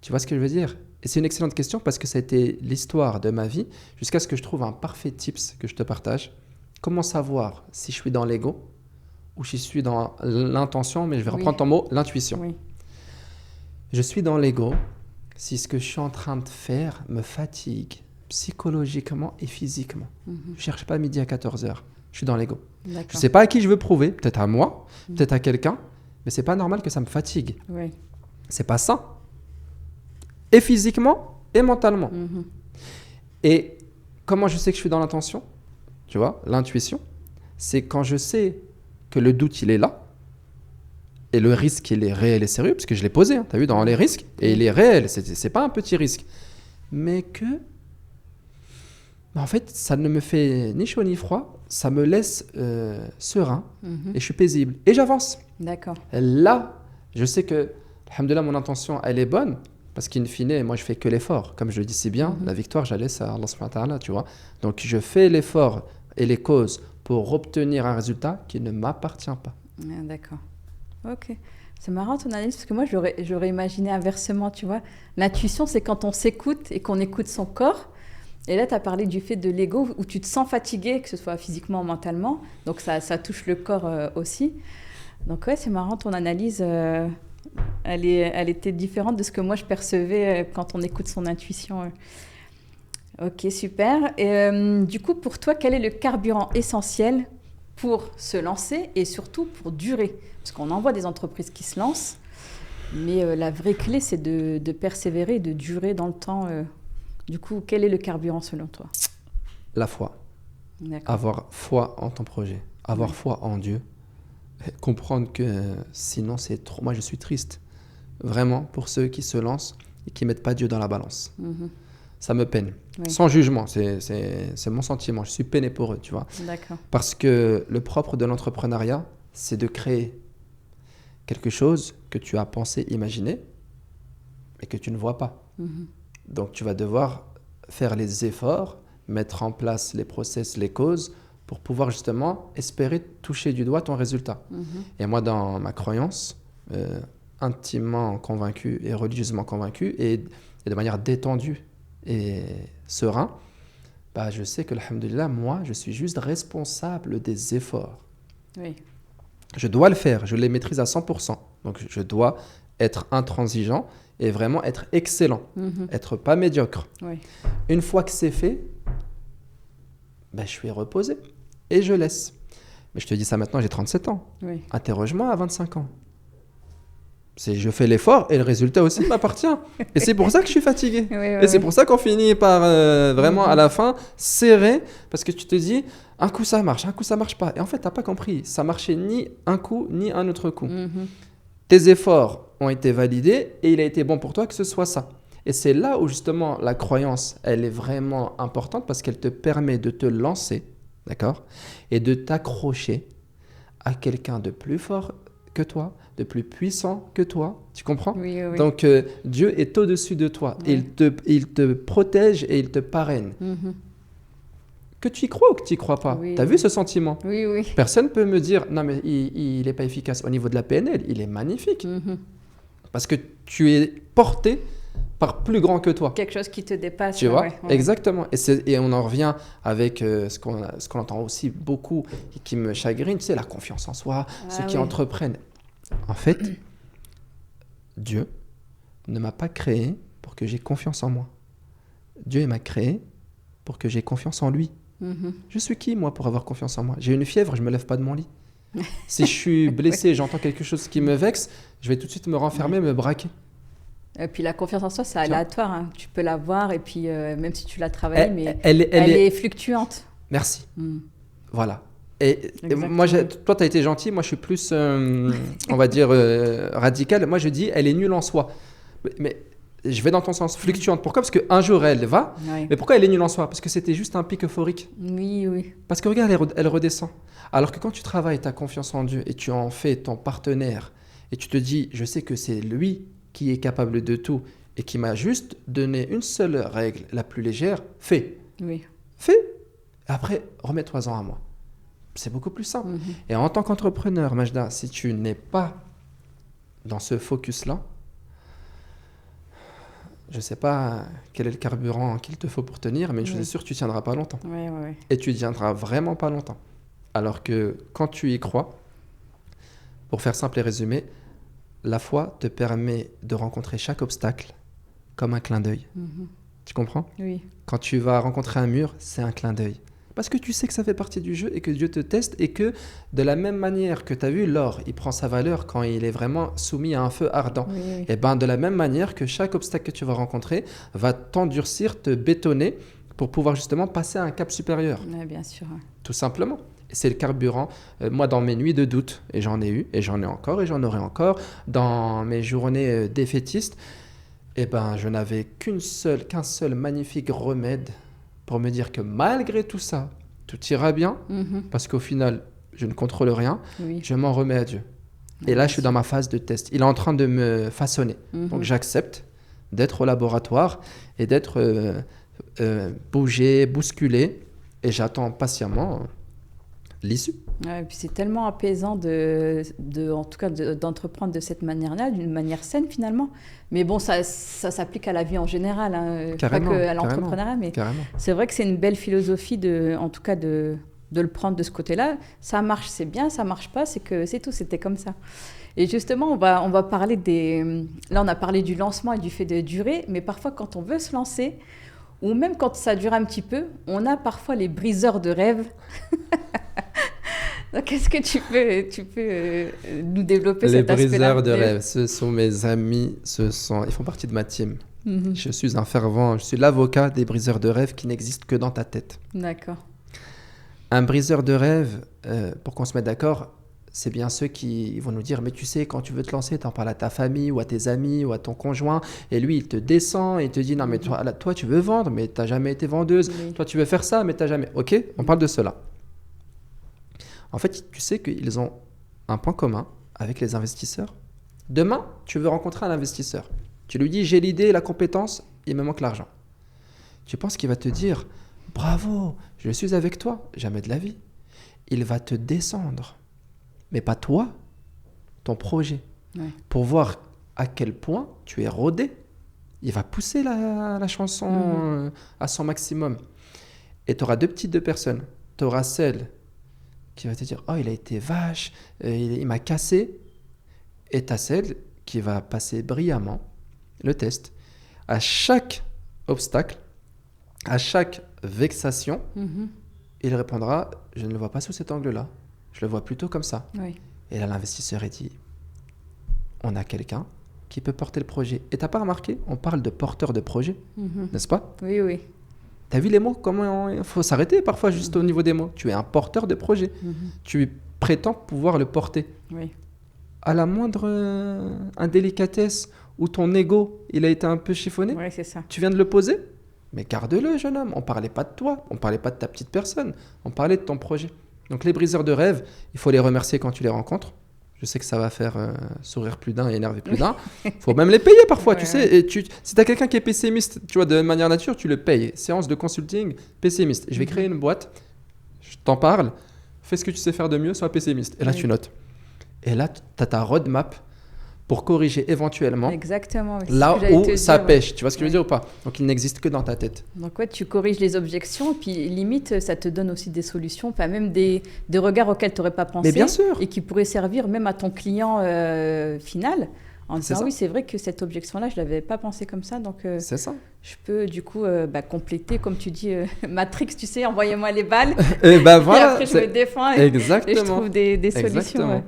[SPEAKER 2] Tu vois ce que je veux dire? Et c'est une excellente question parce que ça a été l'histoire de ma vie jusqu'à ce que je trouve un parfait tips que je te partage. Comment savoir si je suis dans l'ego ou si je suis dans l'intention, mais je vais reprendre ton mot, l'intuition. Je suis dans l'ego si ce que je suis en train de faire me fatigue psychologiquement et physiquement. Je ne cherche pas midi à 14h, je suis dans l'ego. Je ne sais pas à qui je veux prouver, peut-être à moi, peut-être à quelqu'un, mais c'est pas normal que ça me fatigue.
[SPEAKER 1] Oui.
[SPEAKER 2] C'est pas sain. Et physiquement, et mentalement. Et comment je sais que je suis dans l'intention? Tu vois, l'intuition, c'est quand je sais que le doute, il est là, et le risque, il est réel et sérieux, parce que je l'ai posé, tu as vu, dans les risques, et il est réel, c'est pas un petit risque. Mais que, en fait, ça ne me fait ni chaud ni froid, ça me laisse serein, et je suis paisible. Et j'avance.
[SPEAKER 1] D'accord.
[SPEAKER 2] Là, je sais que, alhamdoulilah, mon intention, elle est bonne, parce qu'in fine, moi, je fais que l'effort. Comme je le dis si bien, la victoire, je la laisse à Allah subhanahu wa ta'ala, tu vois. Donc, je fais l'effort et les causes pour obtenir un résultat qui ne m'appartient pas.
[SPEAKER 1] Ah, d'accord. Ok. C'est marrant ton analyse, parce que moi, j'aurais imaginé inversement, tu vois. L'intuition, c'est quand on s'écoute et qu'on écoute son corps. Et là, tu as parlé du fait de l'ego, où tu te sens fatigué, que ce soit physiquement ou mentalement. Donc, ça touche le corps aussi. Donc, ouais, c'est marrant, ton analyse, elle était différente de ce que moi, je percevais quand on écoute son intuition. Ok, super. Et du coup, pour toi, quel est le carburant essentiel pour se lancer et surtout pour durer? Parce qu'on en voit des entreprises qui se lancent, mais la vraie clé, c'est de persévérer et de durer dans le temps. Du coup, quel est le carburant selon toi?
[SPEAKER 2] La foi.
[SPEAKER 1] D'accord.
[SPEAKER 2] Avoir foi en ton projet. Avoir foi en Dieu. Et comprendre que sinon, c'est trop. Moi, je suis triste. Vraiment, pour ceux qui se lancent et qui ne mettent pas Dieu dans la balance. Ça me peine. Oui. Sans jugement, c'est mon sentiment. Je suis peiné pour eux, tu vois.
[SPEAKER 1] D'accord.
[SPEAKER 2] Parce que le propre de l'entrepreneuriat, c'est de créer quelque chose que tu as pensé, imaginé, mais que tu ne vois pas. Donc, tu vas devoir faire les efforts, mettre en place les process, les causes, pour pouvoir justement espérer toucher du doigt ton résultat. Et moi, dans ma croyance, intimement convaincu et religieusement convaincu, et de manière détendue et serein, bah, je sais que, alhamdoulilah, moi, je suis juste responsable des efforts.
[SPEAKER 1] Oui.
[SPEAKER 2] Je dois le faire, je les maîtrise à 100%. Donc, je dois être intransigeant et vraiment être excellent, être pas médiocre.
[SPEAKER 1] Oui.
[SPEAKER 2] Une fois que c'est fait, bah, je suis reposé et je laisse. Mais je te dis ça maintenant, j'ai 37 ans.
[SPEAKER 1] Oui.
[SPEAKER 2] Interroge-moi à 25 ans. Je fais l'effort et le résultat aussi m'appartient. Et c'est pour ça que je suis fatigué. Et c'est pour ça qu'on finit par vraiment à la fin serré, parce que tu te dis, un coup ça marche, un coup ça marche pas. Et en fait, tu n'as pas compris. Ça marchait ni un coup, ni un autre coup. Tes efforts ont été validés et il a été bon pour toi que ce soit ça. Et c'est là où justement la croyance, elle est vraiment importante parce qu'elle te permet de te lancer, d'accord, et de t'accrocher à quelqu'un de plus fort que toi, de plus puissant que toi, tu comprends?
[SPEAKER 1] Oui.
[SPEAKER 2] Donc Dieu est au-dessus de toi, et il te protège et il te parraine. Que tu y crois ou que tu y crois pas, tu as vu ce sentiment?
[SPEAKER 1] Oui.
[SPEAKER 2] Personne ne peut me dire, non mais il n'est pas efficace. Au niveau de la PNL, il est magnifique. Parce que tu es porté par plus grand que toi.
[SPEAKER 1] Quelque chose qui te dépasse.
[SPEAKER 2] Tu vois, exactement. Et on en revient avec ce qu'on entend aussi beaucoup et qui me chagrine, tu sais, la confiance en soi, ceux qui entreprennent. En fait, Dieu ne m'a pas créé pour que j'ai confiance en moi. Dieu m'a créé pour que j'ai confiance en lui. Je suis qui, moi, pour avoir confiance en moi? J'ai une fièvre, je ne me lève pas de mon lit. Si je suis blessé, j'entends quelque chose qui me vexe, je vais tout de suite me renfermer, me braquer.
[SPEAKER 1] Et puis la confiance en soi, c'est aléatoire. Hein. Tu peux l'avoir et puis même si tu l'as travaillé, mais elle est fluctuante.
[SPEAKER 2] Merci. Voilà. Et moi, toi, tu as été gentil. Moi, je suis plus, on va dire, radical. Moi, je dis, elle est nulle en soi. Mais je vais dans ton sens, fluctuante. Pourquoi? Parce qu'un jour, elle va. Mais pourquoi elle est nulle en soi? Parce que c'était juste un pic euphorique.
[SPEAKER 1] Oui.
[SPEAKER 2] Parce que regarde, elle redescend. Alors que quand tu travailles, tu as confiance en Dieu et tu en fais ton partenaire et tu te dis, je sais que c'est lui qui est capable de tout et qui m'a juste donné une seule règle, la plus légère, fais.
[SPEAKER 1] Oui.
[SPEAKER 2] Fais. Et après, remets-toi-en à moi. C'est beaucoup plus simple. Et en tant qu'entrepreneur, Majda, si tu n'es pas dans ce focus-là, je ne sais pas quel est le carburant qu'il te faut pour tenir, mais une chose est sûre, tu ne tiendras pas longtemps.
[SPEAKER 1] Oui.
[SPEAKER 2] Et tu ne tiendras vraiment pas longtemps. Alors que quand tu y crois, pour faire simple et résumé, la foi te permet de rencontrer chaque obstacle comme un clin d'œil. Tu comprends?
[SPEAKER 1] Oui.
[SPEAKER 2] Quand tu vas rencontrer un mur, c'est un clin d'œil. Parce que tu sais que ça fait partie du jeu et que Dieu te teste et que de la même manière que tu as vu, l'or, il prend sa valeur quand il est vraiment soumis à un feu ardent.
[SPEAKER 1] Oui.
[SPEAKER 2] Et bien de la même manière que chaque obstacle que tu vas rencontrer va t'endurcir, te bétonner pour pouvoir justement passer à un cap supérieur.
[SPEAKER 1] Ouais, bien sûr. Ouais.
[SPEAKER 2] Tout simplement. C'est le carburant. Moi, dans mes nuits de doute, et j'en ai eu, et j'en ai encore, et j'en aurai encore, dans mes journées défaitistes, eh ben, je n'avais qu'un seul magnifique remède pour me dire que malgré tout ça, tout ira bien, parce qu'au final, je ne contrôle rien,
[SPEAKER 1] Oui.
[SPEAKER 2] je m'en remets à Dieu. Et là, je suis dans ma phase de test. Il est en train de me façonner. Donc, j'accepte d'être au laboratoire et d'être bougé, bousculé, et j'attends patiemment l'issue.
[SPEAKER 1] Ouais, et puis c'est tellement apaisant en tout cas d'entreprendre de cette manière-là, d'une manière saine finalement. Mais bon, ça s'applique à la vie en général, hein,
[SPEAKER 2] Carrément,
[SPEAKER 1] pas que à l'entrepreneuriat. Mais
[SPEAKER 2] carrément.
[SPEAKER 1] c'est vrai que c'est une belle philosophie en tout cas de le prendre de ce côté-là. Ça marche, c'est bien. Ça marche pas, c'est que c'est tout. C'était comme ça. Et justement, on va parler Là, on a parlé du lancement et du fait de durer, mais parfois quand on veut se lancer, ou même quand ça dure un petit peu, on a parfois les briseurs de rêves. Donc, est-ce que tu peux nous développer cet aspect-là?
[SPEAKER 2] Les briseurs de rêve, ce sont mes amis, ils font partie de ma team. Je suis je suis l'avocat des briseurs de rêve qui n'existent que dans ta tête.
[SPEAKER 1] D'accord.
[SPEAKER 2] Un briseur de rêve, pour qu'on se mette d'accord, c'est bien ceux qui vont nous dire, mais tu sais, quand tu veux te lancer, t'en parles à ta famille ou à tes amis ou à ton conjoint, et lui, il te descend et il te dit, non, mais toi, tu veux vendre, mais t'as jamais été vendeuse.
[SPEAKER 1] Oui.
[SPEAKER 2] Toi, tu veux faire ça, mais t'as jamais. Ok, on parle de cela. En fait, tu sais qu'ils ont un point commun avec les investisseurs. Demain, tu veux rencontrer un investisseur. Tu lui dis, j'ai l'idée, la compétence, il me manque l'argent. Tu penses qu'il va te dire, bravo, je suis avec toi, jamais de la vie. Il va te descendre, mais pas toi, ton projet, pour voir à quel point tu es rodé. Il va pousser la chanson à son maximum. Et tu auras deux types de personnes. Tu auras celle qui va te dire, oh, il a été vache, il m'a cassé. Et tu as celle qui va passer brillamment le test. À chaque obstacle, à chaque vexation, il répondra, je ne le vois pas sous cet angle-là, je le vois plutôt comme ça.
[SPEAKER 1] Oui.
[SPEAKER 2] Et là, l'investisseur, il dit, on a quelqu'un qui peut porter le projet. Et tu n'as pas remarqué, on parle de porteur de projet, n'est-ce pas?
[SPEAKER 1] Oui, oui.
[SPEAKER 2] Tu as vu les mots? Comment il faut s'arrêter parfois juste au niveau des mots. Tu es un porteur de projet. Tu prétends pouvoir le porter.
[SPEAKER 1] Oui.
[SPEAKER 2] À la moindre indélicatesse où ton ego, il a été un peu chiffonné,
[SPEAKER 1] Oui, c'est ça.
[SPEAKER 2] tu viens de le poser, mais garde-le, jeune homme. On parlait pas de toi, on parlait pas de ta petite personne, on parlait de ton projet. Donc les briseurs de rêve, il faut les remercier quand tu les rencontres. Je sais que ça va faire sourire plus d'un et énerver plus d'un. Il faut même les payer parfois, tu sais. Et si tu as quelqu'un qui est pessimiste, tu vois, de manière nature, tu le payes. Séance de consulting, pessimiste. Je vais créer une boîte, je t'en parle, fais ce que tu sais faire de mieux, sois pessimiste. Et là, tu notes. Et là, tu as ta roadmap pour corriger éventuellement
[SPEAKER 1] Exactement, oui.
[SPEAKER 2] là où ça pêche. Tu vois ce que je veux dire ou pas? Donc, il n'existe que dans ta tête.
[SPEAKER 1] Donc, ouais, tu corriges les objections, puis limite, ça te donne aussi des solutions, enfin, même des regards auxquels tu n'aurais pas pensé.
[SPEAKER 2] Mais bien sûr.
[SPEAKER 1] Et qui pourraient servir même à ton client final, en disant, oui, c'est vrai que cette objection-là, je ne l'avais pas pensé comme ça. Donc,
[SPEAKER 2] c'est ça.
[SPEAKER 1] Je peux, du coup, compléter, comme tu dis, Matrix, tu sais, envoyez-moi les balles.
[SPEAKER 2] Et ben voilà.
[SPEAKER 1] Et après, je me défends et je trouve des solutions.
[SPEAKER 2] Exactement.
[SPEAKER 1] Ouais.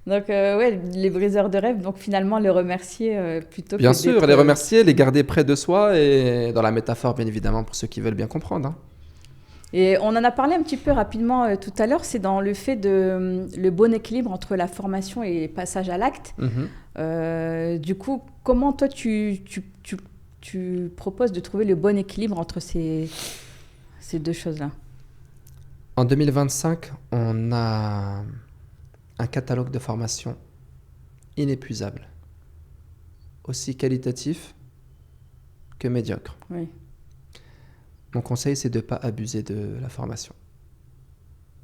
[SPEAKER 1] Donc, les briseurs de rêve, donc finalement, les remercier plutôt
[SPEAKER 2] bien
[SPEAKER 1] que
[SPEAKER 2] sûr, les remercier, les garder près de soi et dans la métaphore, bien évidemment, pour ceux qui veulent bien comprendre. Hein.
[SPEAKER 1] Et on en a parlé un petit peu rapidement tout à l'heure, c'est dans le fait de le bon équilibre entre la formation et le passage à l'acte. Du coup, comment toi, tu proposes de trouver le bon équilibre entre ces deux choses-là?
[SPEAKER 2] En 2025, on a un catalogue de formation inépuisable, aussi qualitatif que médiocre.
[SPEAKER 1] Oui.
[SPEAKER 2] Mon conseil, c'est de ne pas abuser de la formation,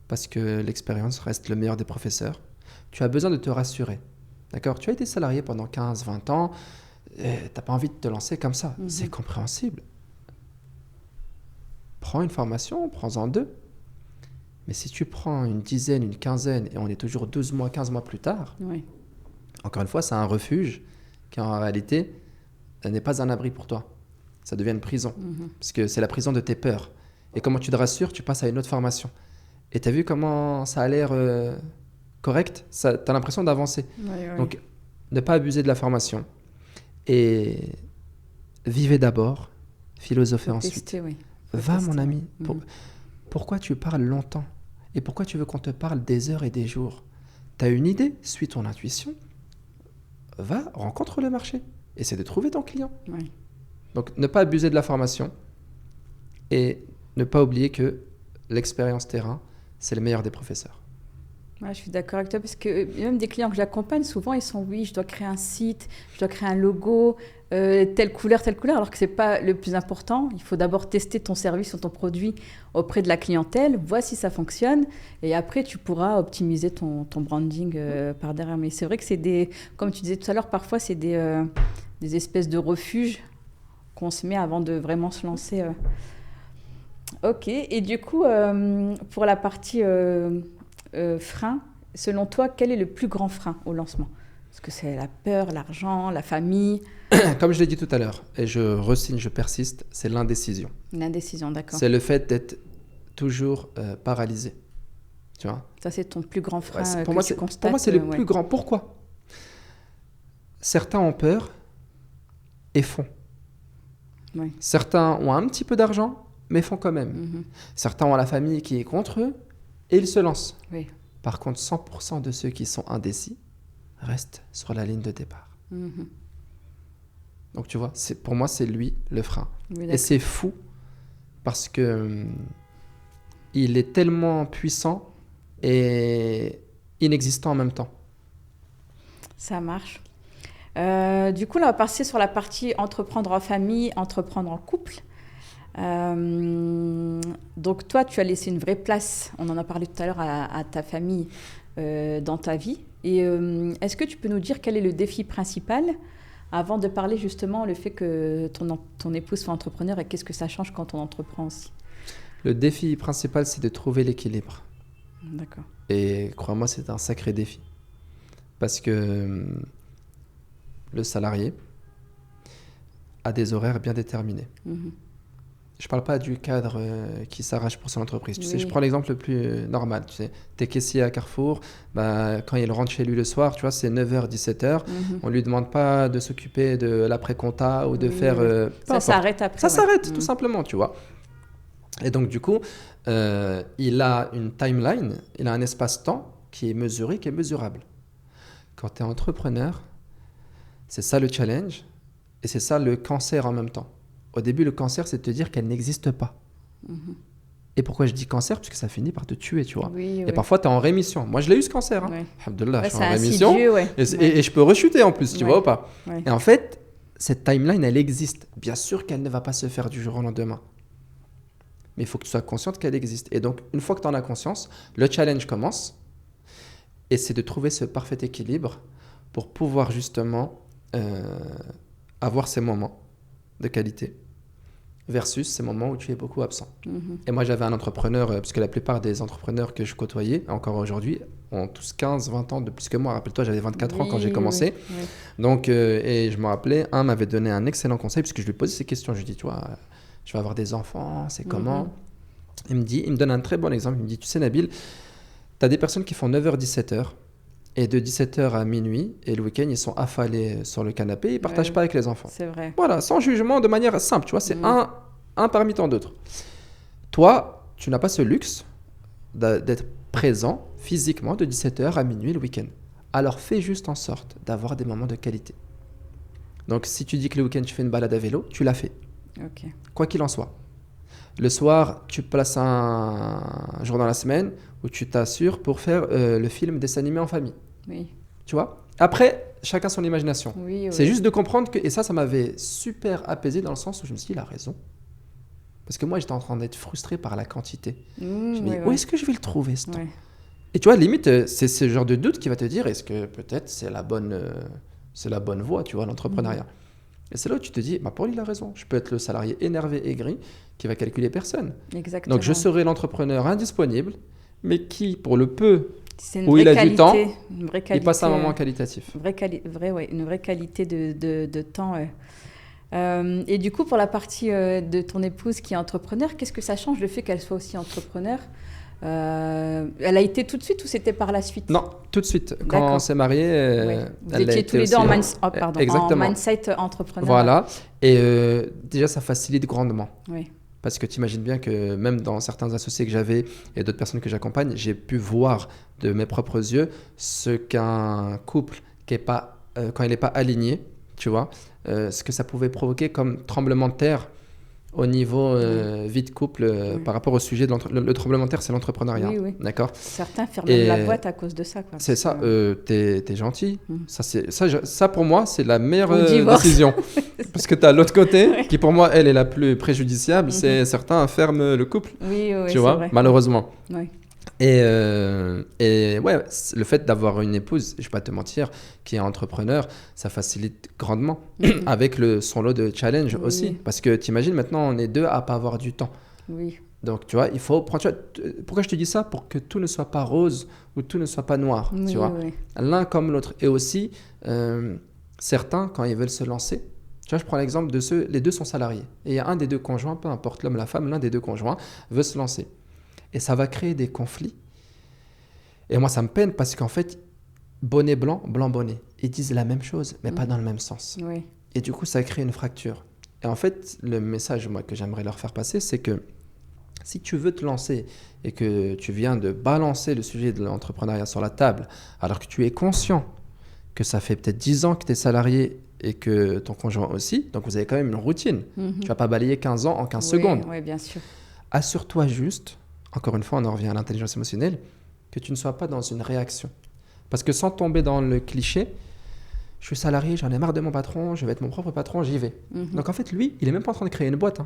[SPEAKER 2] parce que l'expérience reste le meilleur des professeurs. Tu as besoin de te rassurer, d'accord? Tu as été salarié pendant 15-20 ans, tu n'as pas envie de te lancer comme ça, c'est compréhensible. Prends une formation, prends-en 2. Mais si tu prends une dizaine, une quinzaine, et on est toujours 12 mois, 15 mois plus tard, encore une fois, c'est un refuge qui en réalité n'est pas un abri pour toi. Ça devient une prison, parce que c'est la prison de tes peurs. Et comment tu te rassures, tu passes à une autre formation. Et tu as vu comment ça a l'air correct, tu as l'impression d'avancer.
[SPEAKER 1] Ouais.
[SPEAKER 2] Donc, ne pas abuser de la formation. Et vivez d'abord, philosophez ensuite.
[SPEAKER 1] Tester, oui.
[SPEAKER 2] Va,
[SPEAKER 1] tester,
[SPEAKER 2] mon ami.
[SPEAKER 1] ouais.
[SPEAKER 2] Pourquoi tu parles longtemps? Et pourquoi tu veux qu'on te parle des heures et des jours? Tu as une idée, suis ton intuition. Va, rencontre le marché. Essaie de trouver ton client.
[SPEAKER 1] Ouais.
[SPEAKER 2] Donc, ne pas abuser de la formation et ne pas oublier que l'expérience terrain, c'est le meilleur des professeurs.
[SPEAKER 1] Ouais, je suis d'accord avec toi parce que même des clients que j'accompagne, souvent ils sont oui, je dois créer un site, je dois créer un logo, telle couleur, alors que c'est pas le plus important. Il faut d'abord tester ton service ou ton produit auprès de la clientèle, voir si ça fonctionne et après tu pourras optimiser ton branding par derrière. Mais c'est vrai que c'est des, comme tu disais tout à l'heure, parfois c'est des espèces de refuges qu'on se met avant de vraiment se lancer. Ok, et du coup, pour la partie frein, selon toi, quel est le plus grand frein au lancement? Est-ce que c'est la peur, l'argent, la famille?
[SPEAKER 2] Comme je l'ai dit tout à l'heure, et je resigne, je persiste, c'est l'indécision.
[SPEAKER 1] L'indécision, d'accord.
[SPEAKER 2] C'est le fait d'être toujours paralysé. Tu vois?
[SPEAKER 1] Ça, c'est ton plus grand frein
[SPEAKER 2] Ouais,
[SPEAKER 1] que tu constates.
[SPEAKER 2] pour moi, c'est le
[SPEAKER 1] ouais.
[SPEAKER 2] plus grand. Pourquoi? Certains ont peur et font.
[SPEAKER 1] Ouais.
[SPEAKER 2] Certains ont un petit peu d'argent, mais font quand même.
[SPEAKER 1] Mhm.
[SPEAKER 2] Certains ont la famille qui est contre eux et ils se lancent.
[SPEAKER 1] Oui.
[SPEAKER 2] Par contre, 100% de ceux qui sont indécis restent sur la ligne de départ.
[SPEAKER 1] Mhm.
[SPEAKER 2] Donc tu vois, pour moi, c'est lui le frein.
[SPEAKER 1] Oui,
[SPEAKER 2] Et c'est fou parce que il est tellement puissant et inexistant en même temps.
[SPEAKER 1] Ça marche. Du coup, là, on va passer sur la partie entreprendre en famille, entreprendre en couple. Donc, toi, tu as laissé une vraie place, on en a parlé tout à l'heure, à ta famille dans ta vie. Et est-ce que tu peux nous dire quel est le défi principal avant de parler justement le fait que ton épouse soit entrepreneur et qu'est-ce que ça change quand on entreprend aussi?
[SPEAKER 2] Le défi principal, c'est de trouver l'équilibre.
[SPEAKER 1] D'accord.
[SPEAKER 2] Et crois-moi, c'est un sacré défi. Parce que le salarié a des horaires bien déterminés.
[SPEAKER 1] Mhm.
[SPEAKER 2] Je ne parle pas du cadre qui s'arrache pour son entreprise. Tu sais, je
[SPEAKER 1] Oui.
[SPEAKER 2] prends l'exemple le plus normal. Tu sais, t'es caissier à Carrefour, bah, quand il rentre chez lui le soir, tu vois, c'est 9h, 17h.
[SPEAKER 1] Mhm.
[SPEAKER 2] On ne lui demande pas de s'occuper de l'après-compta ou de
[SPEAKER 1] Oui,
[SPEAKER 2] faire...
[SPEAKER 1] oui.
[SPEAKER 2] peu
[SPEAKER 1] Ça
[SPEAKER 2] importe.
[SPEAKER 1] s'arrête après.
[SPEAKER 2] Ça
[SPEAKER 1] ouais.
[SPEAKER 2] s'arrête,
[SPEAKER 1] Mhm.
[SPEAKER 2] tout simplement, tu vois. Et donc, du coup, il a une timeline, il a un espace-temps qui est mesuré, qui est mesurable. Quand tu es entrepreneur, c'est ça le challenge et c'est ça le cancer en même temps. Au début, le cancer, c'est de te dire qu'elle n'existe pas.
[SPEAKER 1] Mhm.
[SPEAKER 2] Et pourquoi je dis cancer? Parce que ça finit par te tuer, tu vois.
[SPEAKER 1] Oui,
[SPEAKER 2] Et
[SPEAKER 1] oui.
[SPEAKER 2] parfois, tu es en rémission. Moi, je l'ai eu ce cancer. Hein.
[SPEAKER 1] Ouais.
[SPEAKER 2] Alhamdoulilah,
[SPEAKER 1] Ouais,
[SPEAKER 2] je suis en
[SPEAKER 1] c'est
[SPEAKER 2] rémission.
[SPEAKER 1] insidieux, ouais.
[SPEAKER 2] Et je peux rechuter en plus, tu
[SPEAKER 1] Ouais.
[SPEAKER 2] vois ou pas?
[SPEAKER 1] Ouais.
[SPEAKER 2] Et en fait, cette timeline, elle existe. Bien sûr qu'elle ne va pas se faire du jour au lendemain. Mais il faut que tu sois consciente qu'elle existe. Et donc, une fois que tu en as conscience, le challenge commence. Et c'est de trouver ce parfait équilibre pour pouvoir justement avoir ces moments de qualité versus ces moments où tu es beaucoup absent.
[SPEAKER 1] Mhm.
[SPEAKER 2] Et moi, j'avais un entrepreneur, parce que la plupart des entrepreneurs que je côtoyais, encore aujourd'hui, ont tous 15, 20 ans de plus que moi. Rappelle-toi, j'avais 24 ans quand j'ai commencé.
[SPEAKER 1] Oui, oui.
[SPEAKER 2] Donc, et je me rappelais, un m'avait donné un excellent conseil, puisque je lui posais ces questions. Je lui dis, tu vois, je vais avoir des enfants, c'est comment? Il me donne un très bon exemple. Il me dit, tu sais, Nabil, tu as des personnes qui font 9h, 17h, et de 17h à minuit, et le week-end, ils sont affalés sur le canapé, ils ne partagent
[SPEAKER 1] Ouais.
[SPEAKER 2] pas avec les enfants.
[SPEAKER 1] C'est vrai.
[SPEAKER 2] Voilà, sans jugement, de manière simple, tu vois, c'est un parmi tant d'autres. Toi, tu n'as pas ce luxe d'être présent physiquement de 17h à minuit le week-end. Alors fais juste en sorte d'avoir des moments de qualité. Donc si tu dis que le week-end tu fais une balade à vélo, tu l'as fait.
[SPEAKER 1] Ok.
[SPEAKER 2] Quoi qu'il en soit. Le soir, tu places un jour dans la semaine où tu t'assures pour faire le film dessin animé en famille.
[SPEAKER 1] Oui.
[SPEAKER 2] Tu vois? Après, chacun son imagination.
[SPEAKER 1] Oui,
[SPEAKER 2] C'est
[SPEAKER 1] oui.
[SPEAKER 2] juste de comprendre que... Et ça m'avait super apaisé dans le sens où je me suis dit, il a raison. Parce que moi, j'étais en train d'être frustré par la quantité. Je me dis, où est-ce que je vais le trouver, ce temps?
[SPEAKER 1] Ouais.
[SPEAKER 2] Et tu vois, limite, c'est ce genre de doute qui va te dire, est-ce que peut-être c'est la bonne voie, tu vois, l'entrepreneuriat. Et c'est là où tu te dis, bah, Paul, il a raison. Je peux être le salarié énervé, aigri, qui va calculer personne.
[SPEAKER 1] Exactement.
[SPEAKER 2] Donc, je serai l'entrepreneur indisponible, mais qui, pour le peu
[SPEAKER 1] C'est une
[SPEAKER 2] où
[SPEAKER 1] vraie
[SPEAKER 2] il a
[SPEAKER 1] qualité,
[SPEAKER 2] du temps,
[SPEAKER 1] une vraie
[SPEAKER 2] il
[SPEAKER 1] qualité,
[SPEAKER 2] passe un moment qualité.
[SPEAKER 1] une vraie qualité de temps. Et du coup, pour la partie de ton épouse qui est entrepreneur, qu'est-ce que ça change le fait qu'elle soit aussi entrepreneur? Elle a été tout de suite ou c'était par la suite?
[SPEAKER 2] Non, tout de suite. Quand
[SPEAKER 1] D'accord.
[SPEAKER 2] on s'est mariés,
[SPEAKER 1] Oui. Vous
[SPEAKER 2] elle a
[SPEAKER 1] étiez
[SPEAKER 2] été
[SPEAKER 1] tous les deux
[SPEAKER 2] aussi,
[SPEAKER 1] en
[SPEAKER 2] exactement.
[SPEAKER 1] mindset entrepreneur.
[SPEAKER 2] Voilà. Et déjà, ça facilite grandement.
[SPEAKER 1] Oui.
[SPEAKER 2] Parce que tu imagines bien que même dans certains associés que j'avais et d'autres personnes que j'accompagne, j'ai pu voir de mes propres yeux ce qu'un couple qui est pas, quand il n'est pas aligné, tu vois, ce que ça pouvait provoquer comme tremblement de terre au niveau vie de couple par rapport au sujet de le tremblement de terre, c'est l'entrepreneuriat.
[SPEAKER 1] Oui, oui.
[SPEAKER 2] D'accord?
[SPEAKER 1] Certains ferment la boîte à cause de ça. Quoi,
[SPEAKER 2] c'est ça, t'es gentil.
[SPEAKER 1] Mm.
[SPEAKER 2] Ça, pour moi, c'est la meilleure
[SPEAKER 1] Ou divorce.
[SPEAKER 2] décision. Parce que tu as l'autre côté, qui pour moi, elle est la plus préjudiciable, c'est certains ferment le couple,
[SPEAKER 1] Oui, oui,
[SPEAKER 2] tu vois,
[SPEAKER 1] vrai.
[SPEAKER 2] malheureusement.
[SPEAKER 1] Oui.
[SPEAKER 2] Et ouais, le fait d'avoir une épouse, je vais pas te mentir, qui est entrepreneur, ça facilite grandement avec son lot de challenge aussi. Parce que tu imagines, maintenant, on est deux à pas avoir du temps.
[SPEAKER 1] Oui.
[SPEAKER 2] Donc, tu vois, il faut prendre. Pourquoi je te dis ça? Pour que tout ne soit pas rose ou tout ne soit pas noir,
[SPEAKER 1] Oui,
[SPEAKER 2] tu vois.
[SPEAKER 1] oui.
[SPEAKER 2] L'un comme l'autre. Et aussi, certains, quand ils veulent se lancer, tu vois, je prends l'exemple de les deux sont salariés. Et il y a un des deux conjoints, peu importe l'homme, la femme, l'un des deux conjoints veut se lancer. Et ça va créer des conflits. Et moi, ça me peine parce qu'en fait, bonnet blanc, blanc bonnet. Ils disent la même chose, mais pas dans le même sens.
[SPEAKER 1] Oui.
[SPEAKER 2] Et du coup, ça crée une fracture. Et en fait, le message moi, que j'aimerais leur faire passer, c'est que si tu veux te lancer et que tu viens de balancer le sujet de l'entrepreneuriat sur la table, alors que tu es conscient que ça fait peut-être 10 ans que tu es salarié et que ton conjoint aussi, donc vous avez quand même une routine. Tu ne vas pas balayer 15 ans en 15 secondes.
[SPEAKER 1] Oui, bien sûr.
[SPEAKER 2] Assure-toi juste, encore une fois, on en revient à l'intelligence émotionnelle, que tu ne sois pas dans une réaction. Parce que sans tomber dans le cliché, je suis salarié, j'en ai marre de mon patron, je vais être mon propre patron, j'y vais. Donc en fait, lui, il n'est même pas en train de créer une boîte.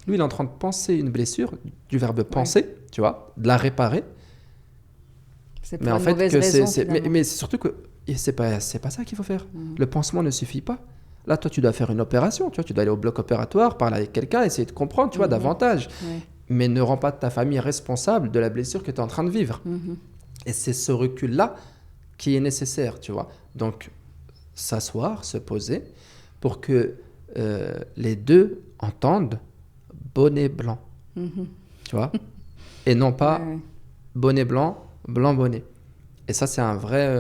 [SPEAKER 2] Lui, il est en train de penser une blessure, du verbe penser, tu vois, de la réparer.
[SPEAKER 1] C'est pour une mauvaise raison,
[SPEAKER 2] mais c'est surtout que c'est pas ça qu'il faut faire. Le pansement ne suffit pas. Là, toi, tu dois faire une opération, tu vois, tu dois aller au bloc opératoire, parler avec quelqu'un, essayer de comprendre, tu vois, davantage.
[SPEAKER 1] Oui.
[SPEAKER 2] Mais ne rends pas ta famille responsable de la blessure que tu es en train de vivre. Et c'est ce recul-là qui est nécessaire, tu vois. Donc, s'asseoir, se poser, pour que les deux entendent bonnet blanc, tu vois, et non pas bonnet blanc, blanc bonnet. Et ça, c'est un vrai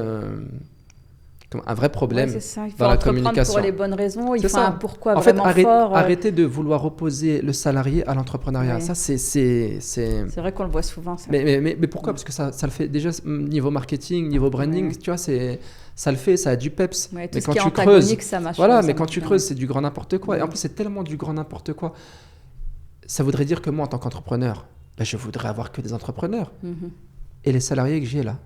[SPEAKER 2] problème dans la communication.
[SPEAKER 1] Pour les bonnes raisons, il faut un pourquoi
[SPEAKER 2] en fait,
[SPEAKER 1] vraiment fort.
[SPEAKER 2] Arrêtez de vouloir opposer le salarié à l'entrepreneuriat. Ça, c'est
[SPEAKER 1] vrai qu'on le voit souvent. Ça.
[SPEAKER 2] Mais pourquoi? Parce que ça le fait déjà niveau marketing, niveau branding, tu vois, ça le fait, ça a du peps.
[SPEAKER 1] Ouais,
[SPEAKER 2] mais
[SPEAKER 1] quand tu creuses, ça marche.
[SPEAKER 2] Voilà, mais quand tu creuses, c'est du grand n'importe quoi. Et en plus, c'est tellement du grand n'importe quoi. Ça voudrait dire que moi, en tant qu'entrepreneur, je voudrais avoir que des entrepreneurs. Et les salariés que j'ai là.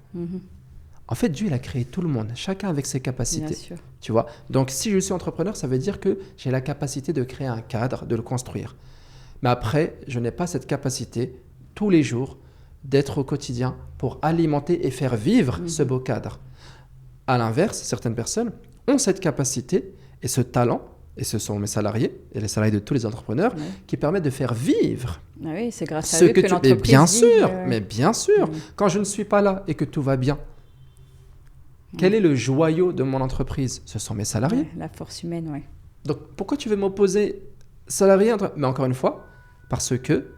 [SPEAKER 2] En fait, Dieu, il a créé tout le monde, chacun avec ses capacités.
[SPEAKER 1] Bien sûr.
[SPEAKER 2] Tu vois? Donc, si je suis entrepreneur, ça veut dire que j'ai la capacité de créer un cadre, de le construire. Mais après, je n'ai pas cette capacité, tous les jours, d'être au quotidien pour alimenter et faire vivre ce beau cadre. À l'inverse, certaines personnes ont cette capacité et ce talent, et ce sont mes salariés, et les salariés de tous les entrepreneurs, qui permettent de faire vivre.
[SPEAKER 1] Ah oui, c'est grâce à eux que l'entreprise
[SPEAKER 2] vit. Mais bien sûr, quand je ne suis pas là et que tout va bien, quel est le joyau de mon entreprise? Ce sont mes salariés.
[SPEAKER 1] La force humaine, oui.
[SPEAKER 2] Donc, pourquoi tu veux m'opposer salarié? Mais encore une fois, parce que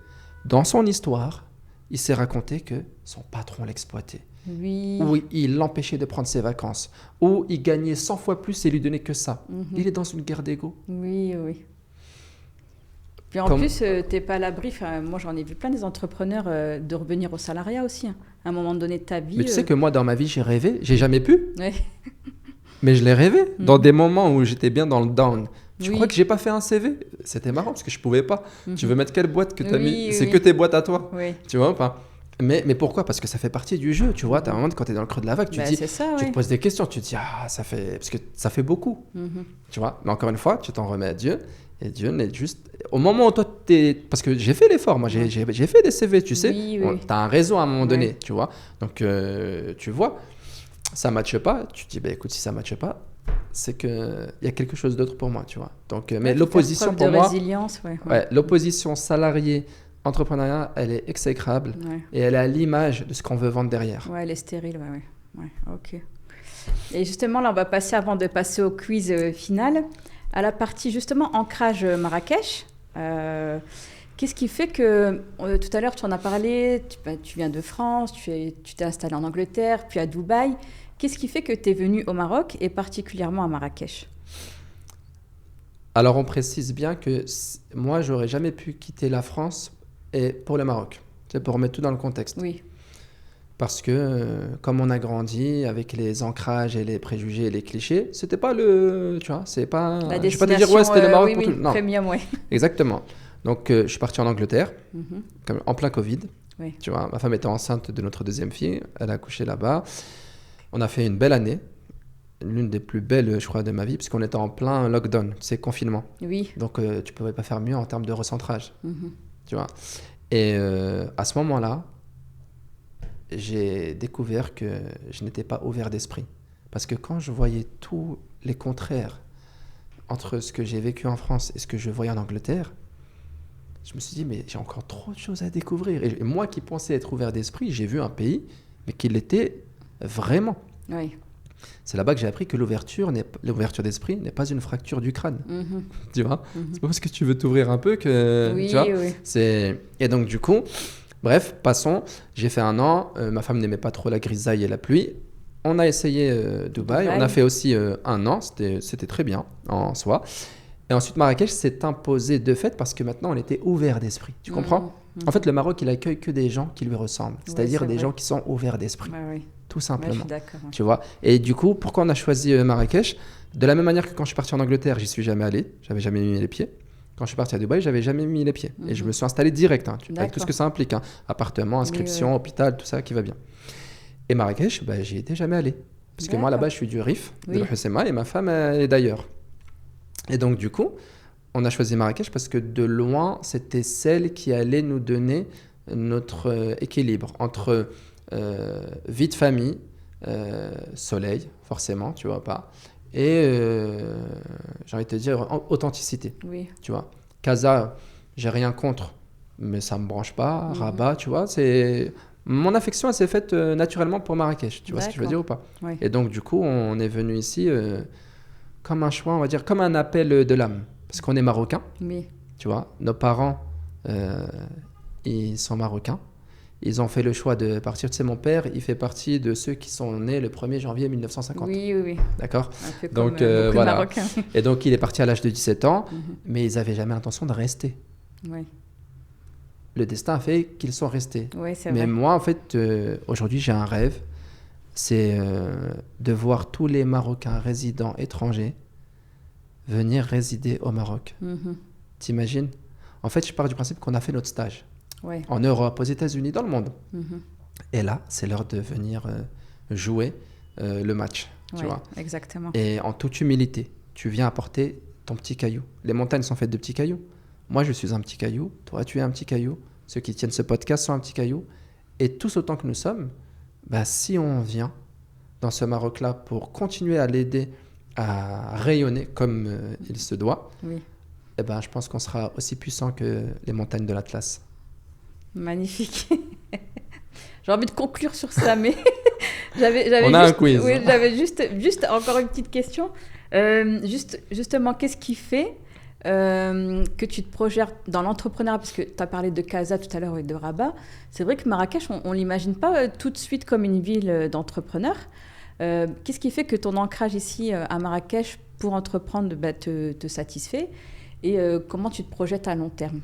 [SPEAKER 2] dans son histoire, il s'est raconté que son patron l'exploitait.
[SPEAKER 1] Oui.
[SPEAKER 2] Ou il l'empêchait de prendre ses vacances. Ou il gagnait 100 fois plus et lui donnait que ça. Il est dans une guerre d'ego.
[SPEAKER 1] Oui, oui. Puis en plus, tu n'es pas à l'abri. Moi, j'en ai vu plein des entrepreneurs de revenir au salariat aussi. À un moment donné de ta vie.
[SPEAKER 2] Mais tu sais que moi, dans ma vie, j'ai rêvé. J'ai jamais pu.
[SPEAKER 1] Ouais.
[SPEAKER 2] Mais je l'ai rêvé. Dans des moments où j'étais bien dans le down. Tu crois que j'ai pas fait un CV? C'était marrant parce que je pouvais pas. Tu veux mettre quelle boîte que tu as mis? C'est que tes boîtes à toi.
[SPEAKER 1] Oui.
[SPEAKER 2] Tu vois pas? Mais pourquoi? Parce que ça fait partie du jeu. Tu vois, tu as un moment quand tu es dans le creux de la vague, tu te poses des questions. Tu te dis, ça fait... Parce que ça fait beaucoup. Tu vois? Mais encore une fois, tu t'en remets à Dieu. Et Dieu n'est juste... Au moment où toi, parce que j'ai fait l'effort, moi, j'ai fait des CV, tu sais. Tu as un réseau à un moment donné, tu vois. Donc, tu vois, ça ne matche pas. Tu te dis, écoute, si ça ne matche pas, c'est qu'il y a quelque chose d'autre pour moi, tu vois. Donc, mais l'opposition pour moi...
[SPEAKER 1] résilience,
[SPEAKER 2] l'opposition salarié-entrepreneuriat, elle est exécrable. Et elle est à l'image de ce qu'on veut vendre derrière.
[SPEAKER 1] Ouais, elle est stérile, ouais, ok. Et justement, là, on va passer, avant de passer au quiz final... à la partie justement ancrage Marrakech. Qu'est-ce qui fait que, tout à l'heure tu en as parlé, tu viens de France, tu t'es installé en Angleterre, puis à Dubaï. Qu'est-ce qui fait que tu es venu au Maroc et particulièrement à Marrakech?
[SPEAKER 2] Alors, on précise bien que moi, j'aurais jamais pu quitter la France et pour le Maroc. C'est pour remettre tout dans le contexte.
[SPEAKER 1] Oui,
[SPEAKER 2] Parce que, comme on a grandi avec les ancrages et les préjugés et les clichés, c'était pas le. Tu vois, c'est pas.
[SPEAKER 1] la
[SPEAKER 2] Je vais pas te dire,
[SPEAKER 1] destination,
[SPEAKER 2] ouais, c'était le Maroc
[SPEAKER 1] oui,
[SPEAKER 2] pour
[SPEAKER 1] oui,
[SPEAKER 2] tout. Non,
[SPEAKER 1] premium, oui.
[SPEAKER 2] exactement. Donc, je suis parti en Angleterre, en plein Covid.
[SPEAKER 1] Oui.
[SPEAKER 2] Tu vois, ma femme était enceinte de notre deuxième fille. Elle a accouché là-bas. On a fait une belle année. L'une des plus belles, je crois, de ma vie, puisqu'on était en plein lockdown, c'est confinement.
[SPEAKER 1] Oui.
[SPEAKER 2] Donc, tu pouvais pas faire mieux en termes de recentrage.
[SPEAKER 1] Mhm.
[SPEAKER 2] Tu vois. Et à ce moment-là, j'ai découvert que je n'étais pas ouvert d'esprit. Parce que quand je voyais tous les contraires entre ce que j'ai vécu en France et ce que je voyais en Angleterre, je me suis dit, mais j'ai encore trop de choses à découvrir. Et moi qui pensais être ouvert d'esprit, j'ai vu un pays, mais qui l'était vraiment.
[SPEAKER 1] Oui.
[SPEAKER 2] C'est là-bas que j'ai appris que l'ouverture d'esprit n'est pas une fracture du crâne.
[SPEAKER 1] Mhm.
[SPEAKER 2] Tu vois,
[SPEAKER 1] Mhm.
[SPEAKER 2] c'est pas parce que tu veux t'ouvrir un peu que.
[SPEAKER 1] Oui,
[SPEAKER 2] Tu vois,
[SPEAKER 1] oui.
[SPEAKER 2] Et donc, du coup, bref, passons. J'ai fait 1 an. Ma femme n'aimait pas trop la grisaille et la pluie. On a essayé Dubaï. On a fait aussi 1 an. C'était très bien en soi. Et ensuite, Marrakech s'est imposé de fait parce que maintenant, on était ouvert d'esprit. Tu comprends?
[SPEAKER 1] Mhm.
[SPEAKER 2] En fait, le Maroc, il accueille que des gens qui lui ressemblent. C'est-à-dire
[SPEAKER 1] c'est
[SPEAKER 2] des
[SPEAKER 1] vrai.
[SPEAKER 2] gens qui sont ouverts d'esprit.
[SPEAKER 1] Ouais, oui.
[SPEAKER 2] Tout
[SPEAKER 1] Ouais, je
[SPEAKER 2] simplement.
[SPEAKER 1] suis d'accord. Ouais.
[SPEAKER 2] Tu vois. Et du coup, pourquoi on a choisi Marrakech? De la même manière que quand je suis parti en Angleterre, j'y suis jamais allé. J'avais jamais mis les pieds. Quand je suis parti à Dubaï, j'avais jamais mis les pieds. Et je me suis installé direct, avec tout ce
[SPEAKER 1] D'accord.
[SPEAKER 2] que ça implique. Appartement, inscription,
[SPEAKER 1] Oui.
[SPEAKER 2] hôpital, tout ça qui va bien. Et Marrakech, j'y étais jamais allé. Parce que moi, là-bas, je suis du Rif, de
[SPEAKER 1] Oui.
[SPEAKER 2] l'Hoceima, et ma femme est d'ailleurs. Et donc, du coup, on a choisi Marrakech parce que de loin, c'était celle qui allait nous donner notre équilibre entre vie de famille, soleil, forcément, tu vois pas, et j'ai envie de te dire authenticité,
[SPEAKER 1] Oui.
[SPEAKER 2] tu vois. Casa, j'ai rien contre, mais ça me branche pas. Rabat, tu vois, c'est mon affection, elle s'est faite naturellement pour Marrakech, tu vois ce que je veux dire ou pas?
[SPEAKER 1] Oui.
[SPEAKER 2] Et donc du coup, on est venu ici comme un choix, on va dire, comme un appel de l'âme, parce qu'on est marocain,
[SPEAKER 1] Oui.
[SPEAKER 2] tu vois. Nos parents, ils sont marocains. Ils ont fait le choix de partir. Tu sais, mon père, il fait partie de ceux qui sont nés le 1er janvier 1950.
[SPEAKER 1] Oui, oui, oui.
[SPEAKER 2] D'accord?
[SPEAKER 1] Un peu
[SPEAKER 2] Donc,
[SPEAKER 1] comme beaucoup de
[SPEAKER 2] voilà.
[SPEAKER 1] Marocains.
[SPEAKER 2] Et donc, il est parti à l'âge de 17 ans, mais ils n'avaient jamais l'intention de rester.
[SPEAKER 1] Oui,
[SPEAKER 2] Le destin a fait qu'ils sont restés.
[SPEAKER 1] oui, c'est
[SPEAKER 2] Mais
[SPEAKER 1] vrai.
[SPEAKER 2] moi, en fait, aujourd'hui, j'ai un rêve. C'est de voir tous les Marocains résidents étrangers venir résider au Maroc.
[SPEAKER 1] Mhm.
[SPEAKER 2] T'imagines? En fait, je pars du principe qu'on a fait notre stage
[SPEAKER 1] Ouais.
[SPEAKER 2] en Europe, aux États-Unis, dans le monde.
[SPEAKER 1] Mhm.
[SPEAKER 2] Et là, c'est l'heure de venir jouer le match, tu
[SPEAKER 1] Ouais,
[SPEAKER 2] vois.
[SPEAKER 1] exactement.
[SPEAKER 2] Et en toute humilité, tu viens apporter ton petit caillou. Les montagnes sont faites de petits cailloux. Moi, je suis un petit caillou. Toi, tu es un petit caillou. Ceux qui tiennent ce podcast sont un petit caillou. Et tous autant que nous sommes, si on vient dans ce Maroc-là pour continuer à l'aider à rayonner comme il se doit,
[SPEAKER 1] Oui,
[SPEAKER 2] je pense qu'on sera aussi puissant que les montagnes de l'Atlas.
[SPEAKER 1] magnifique. J'ai envie de conclure sur ça, mais
[SPEAKER 2] On a un quiz.
[SPEAKER 1] Oui, j'avais juste encore une petite question. Justement, qu'est-ce qui fait que tu te projettes dans l'entrepreneuriat? Parce que tu as parlé de Casa tout à l'heure et de Rabat. C'est vrai que Marrakech, on ne l'imagine pas tout de suite comme une ville d'entrepreneurs. Qu'est-ce qui fait que ton ancrage ici à Marrakech pour entreprendre te satisfait? Et comment tu te projettes à long terme?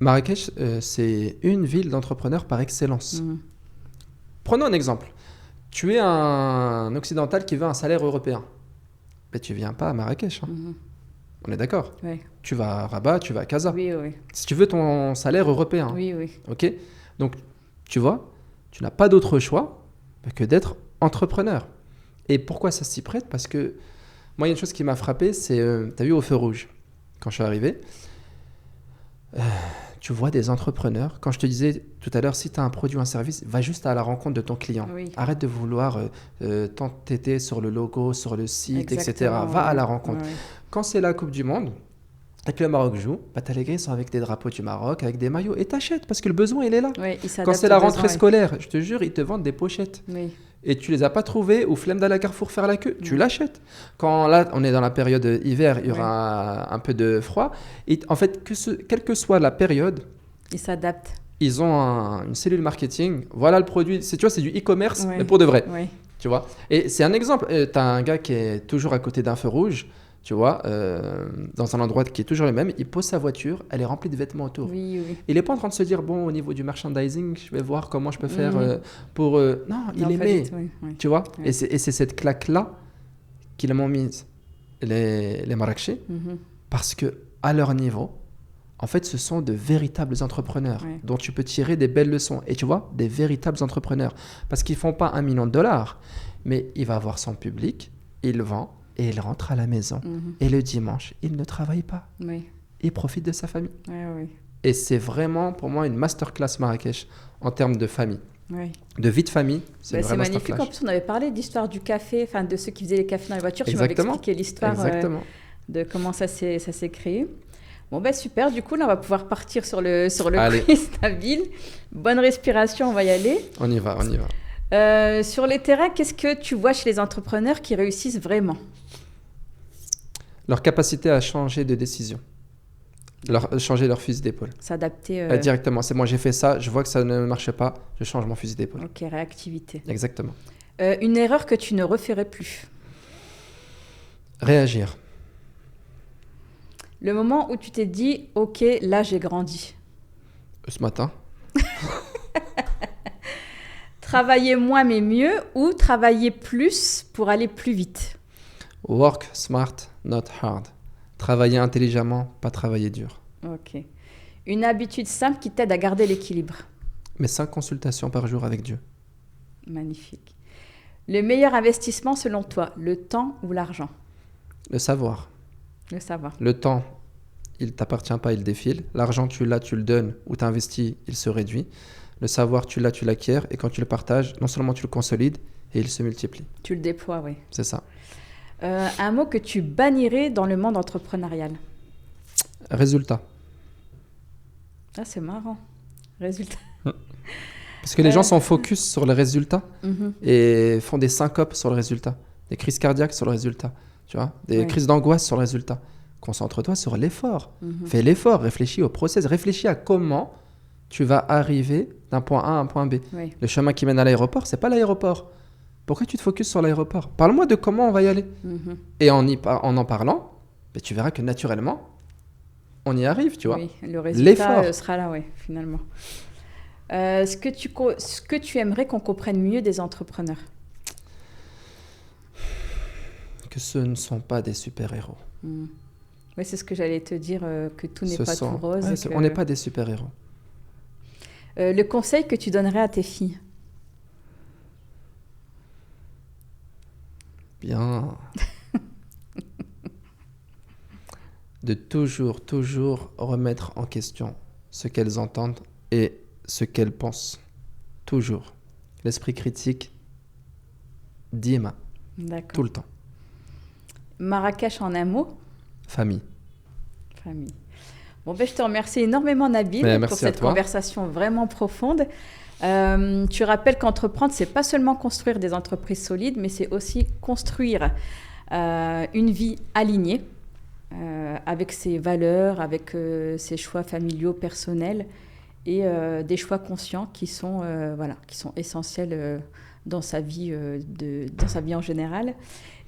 [SPEAKER 2] Marrakech, c'est une ville d'entrepreneurs par excellence.
[SPEAKER 1] Mhm.
[SPEAKER 2] Prenons un exemple. Tu es un occidental qui veut un salaire européen. Mais tu viens pas à Marrakech.
[SPEAKER 1] Mhm.
[SPEAKER 2] On est d'accord?
[SPEAKER 1] Ouais.
[SPEAKER 2] Tu vas à Rabat, tu vas à Casa.
[SPEAKER 1] Oui, oui.
[SPEAKER 2] Si tu veux ton salaire européen.
[SPEAKER 1] Oui, oui.
[SPEAKER 2] Ok? Donc, tu vois, tu n'as pas d'autre choix que d'être entrepreneur. Et pourquoi ça s'y prête? Parce que moi, il y a une chose qui m'a frappé, c'est, tu as vu au feu rouge, quand je suis arrivé, tu vois des entrepreneurs. Quand je te disais tout à l'heure, si tu as un produit ou un service, va juste à la rencontre de ton client.
[SPEAKER 1] Oui.
[SPEAKER 2] Arrête de vouloir t'entêter sur le logo, sur le site, etc.
[SPEAKER 1] Exactement,
[SPEAKER 2] Va à
[SPEAKER 1] ouais.
[SPEAKER 2] la rencontre.
[SPEAKER 1] Ouais.
[SPEAKER 2] Quand c'est la Coupe du Monde et que le Maroc joue, t'as les gars, ils sont avec des drapeaux du Maroc, avec des maillots, et t'achètes parce que le besoin, il est là.
[SPEAKER 1] Ouais, ils
[SPEAKER 2] Quand
[SPEAKER 1] s'adaptent
[SPEAKER 2] c'est la
[SPEAKER 1] aux
[SPEAKER 2] rentrée
[SPEAKER 1] besoins,
[SPEAKER 2] scolaire, je te jure, ils te vendent des pochettes.
[SPEAKER 1] oui.
[SPEAKER 2] et tu les as pas trouvés ou flemme d'aller à Carrefour faire la queue, tu l'achètes. Quand là, on est dans la période hiver, il y aura un peu de froid. Et en fait, quelle que soit la période,
[SPEAKER 1] Ils s'adaptent.
[SPEAKER 2] ils ont une cellule marketing. Voilà le produit. Tu vois, c'est du e-commerce,
[SPEAKER 1] Ouais.
[SPEAKER 2] mais pour de vrai.
[SPEAKER 1] Oui.
[SPEAKER 2] Tu vois. Et c'est un exemple. Tu as un gars qui est toujours à côté d'un feu rouge, tu vois, dans un endroit qui est toujours le même. Il pose sa voiture, elle est remplie de vêtements autour.
[SPEAKER 1] Oui.
[SPEAKER 2] Il n'est pas en train de se dire, bon, au niveau du merchandising, je vais voir comment je peux faire pour... Non, il
[SPEAKER 1] Non, pas
[SPEAKER 2] aimait,
[SPEAKER 1] du tout, oui.
[SPEAKER 2] tu vois.
[SPEAKER 1] Ouais.
[SPEAKER 2] Et c'est cette claque-là qu'ils m'ont mise, les Marrakechais, parce que à leur niveau, en fait, ce sont de véritables entrepreneurs dont tu peux tirer des belles leçons. Et tu vois, des véritables entrepreneurs. Parce qu'ils ne font pas $1 million, mais il va avoir son public, il vend et il rentre à la maison. Et le dimanche, il ne travaille pas.
[SPEAKER 1] Oui.
[SPEAKER 2] Il profite de sa famille.
[SPEAKER 1] Oui.
[SPEAKER 2] Et c'est vraiment, pour moi, une masterclass Marrakech en termes de famille.
[SPEAKER 1] Oui.
[SPEAKER 2] De vie de famille, c'est une vraie
[SPEAKER 1] magnifique.
[SPEAKER 2] masterclass.
[SPEAKER 1] En plus, on avait parlé de l'histoire du café, enfin de ceux qui faisaient les cafés dans les voitures. Tu m'avais
[SPEAKER 2] Exactement.
[SPEAKER 1] expliqué l'histoire de comment ça s'est créé. Bon, super. Du coup, là, on va pouvoir partir sur le quiz Nabil. Bonne respiration, on va y aller.
[SPEAKER 2] On y va.
[SPEAKER 1] Sur les terrains, qu'est-ce que tu vois chez les entrepreneurs qui réussissent vraiment ?
[SPEAKER 2] Leur capacité à changer de décision. Changer leur fusil d'épaule.
[SPEAKER 1] S'adapter.
[SPEAKER 2] Directement. C'est moi, j'ai fait ça, je vois que ça ne marche pas, je change mon fusil d'épaule.
[SPEAKER 1] Ok, réactivité.
[SPEAKER 2] Exactement.
[SPEAKER 1] Une erreur que tu ne referais plus ?
[SPEAKER 2] Réagir.
[SPEAKER 1] Le moment où tu t'es dit, ok, là j'ai grandi.
[SPEAKER 2] Ce matin.
[SPEAKER 1] Travailler moins mais mieux ou travailler plus pour aller plus vite ?
[SPEAKER 2] Work smart, not hard. Travailler intelligemment, pas travailler dur.
[SPEAKER 1] Ok. Une habitude simple qui t'aide à garder l'équilibre.
[SPEAKER 2] Mais 5 consultations par jour avec Dieu.
[SPEAKER 1] Magnifique. Le meilleur investissement selon toi, le temps ou l'argent ?
[SPEAKER 2] Le savoir.
[SPEAKER 1] Le savoir.
[SPEAKER 2] Le temps, il ne t'appartient pas, il défile. L'argent, tu l'as, tu le donnes ou tu investis, il se réduit. Le savoir, tu l'as, tu l'acquiers. Et quand tu le partages, non seulement tu le consolides, et il se multiplie.
[SPEAKER 1] Tu le déploies, oui.
[SPEAKER 2] C'est ça.
[SPEAKER 1] Un mot que tu bannirais dans le monde entrepreneurial ?
[SPEAKER 2] Résultat.
[SPEAKER 1] Ah, c'est marrant. Résultat.
[SPEAKER 2] Parce que les gens sont focus sur le résultat et font des syncopes sur le résultat, des crises cardiaques sur le résultat, tu vois, des crises d'angoisse sur le résultat. Concentre-toi sur l'effort. Fais l'effort, réfléchis au process, réfléchis à comment tu vas arriver d'un point A à un point B.
[SPEAKER 1] Oui.
[SPEAKER 2] Le chemin qui mène à l'aéroport, c'est pas l'aéroport. Pourquoi tu te focuses sur l'aéroport ? Parle-moi de comment on va y aller. Et en parlant, tu verras que naturellement, on y arrive, tu vois.
[SPEAKER 1] Oui, le résultat sera là, oui, finalement. Ce que tu aimerais qu'on comprenne mieux des entrepreneurs ?
[SPEAKER 2] Que ce ne sont pas des super-héros.
[SPEAKER 1] Oui, c'est ce que j'allais te dire, que tout n'est pas tout rose.
[SPEAKER 2] On n'est pas des super-héros.
[SPEAKER 1] Le conseil que tu donnerais à tes filles ?
[SPEAKER 2] Bien. De toujours remettre en question ce qu'elles entendent et ce qu'elles pensent. Toujours. L'esprit critique, Dima.
[SPEAKER 1] D'accord.
[SPEAKER 2] Tout le temps.
[SPEAKER 1] Marrakech en un mot ?
[SPEAKER 2] Famille.
[SPEAKER 1] Bon, je te remercie énormément, Nabil, pour cette conversation vraiment profonde. Tu rappelles qu'entreprendre, c'est pas seulement construire des entreprises solides, mais c'est aussi construire une vie alignée avec ses valeurs, avec ses choix familiaux, personnels et des choix conscients qui sont essentiels dans sa vie en général.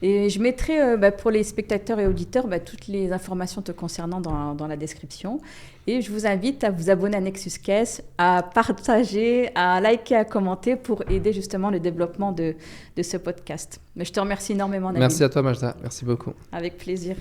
[SPEAKER 1] Et je mettrai pour les spectateurs et auditeurs toutes les informations te concernant dans la description. Et je vous invite à vous abonner à Nexus Caisse, à partager, à liker, à commenter pour aider justement le développement de ce podcast. Mais je te remercie énormément, Nabil.
[SPEAKER 2] Merci à toi, Majda. Merci beaucoup.
[SPEAKER 1] Avec plaisir.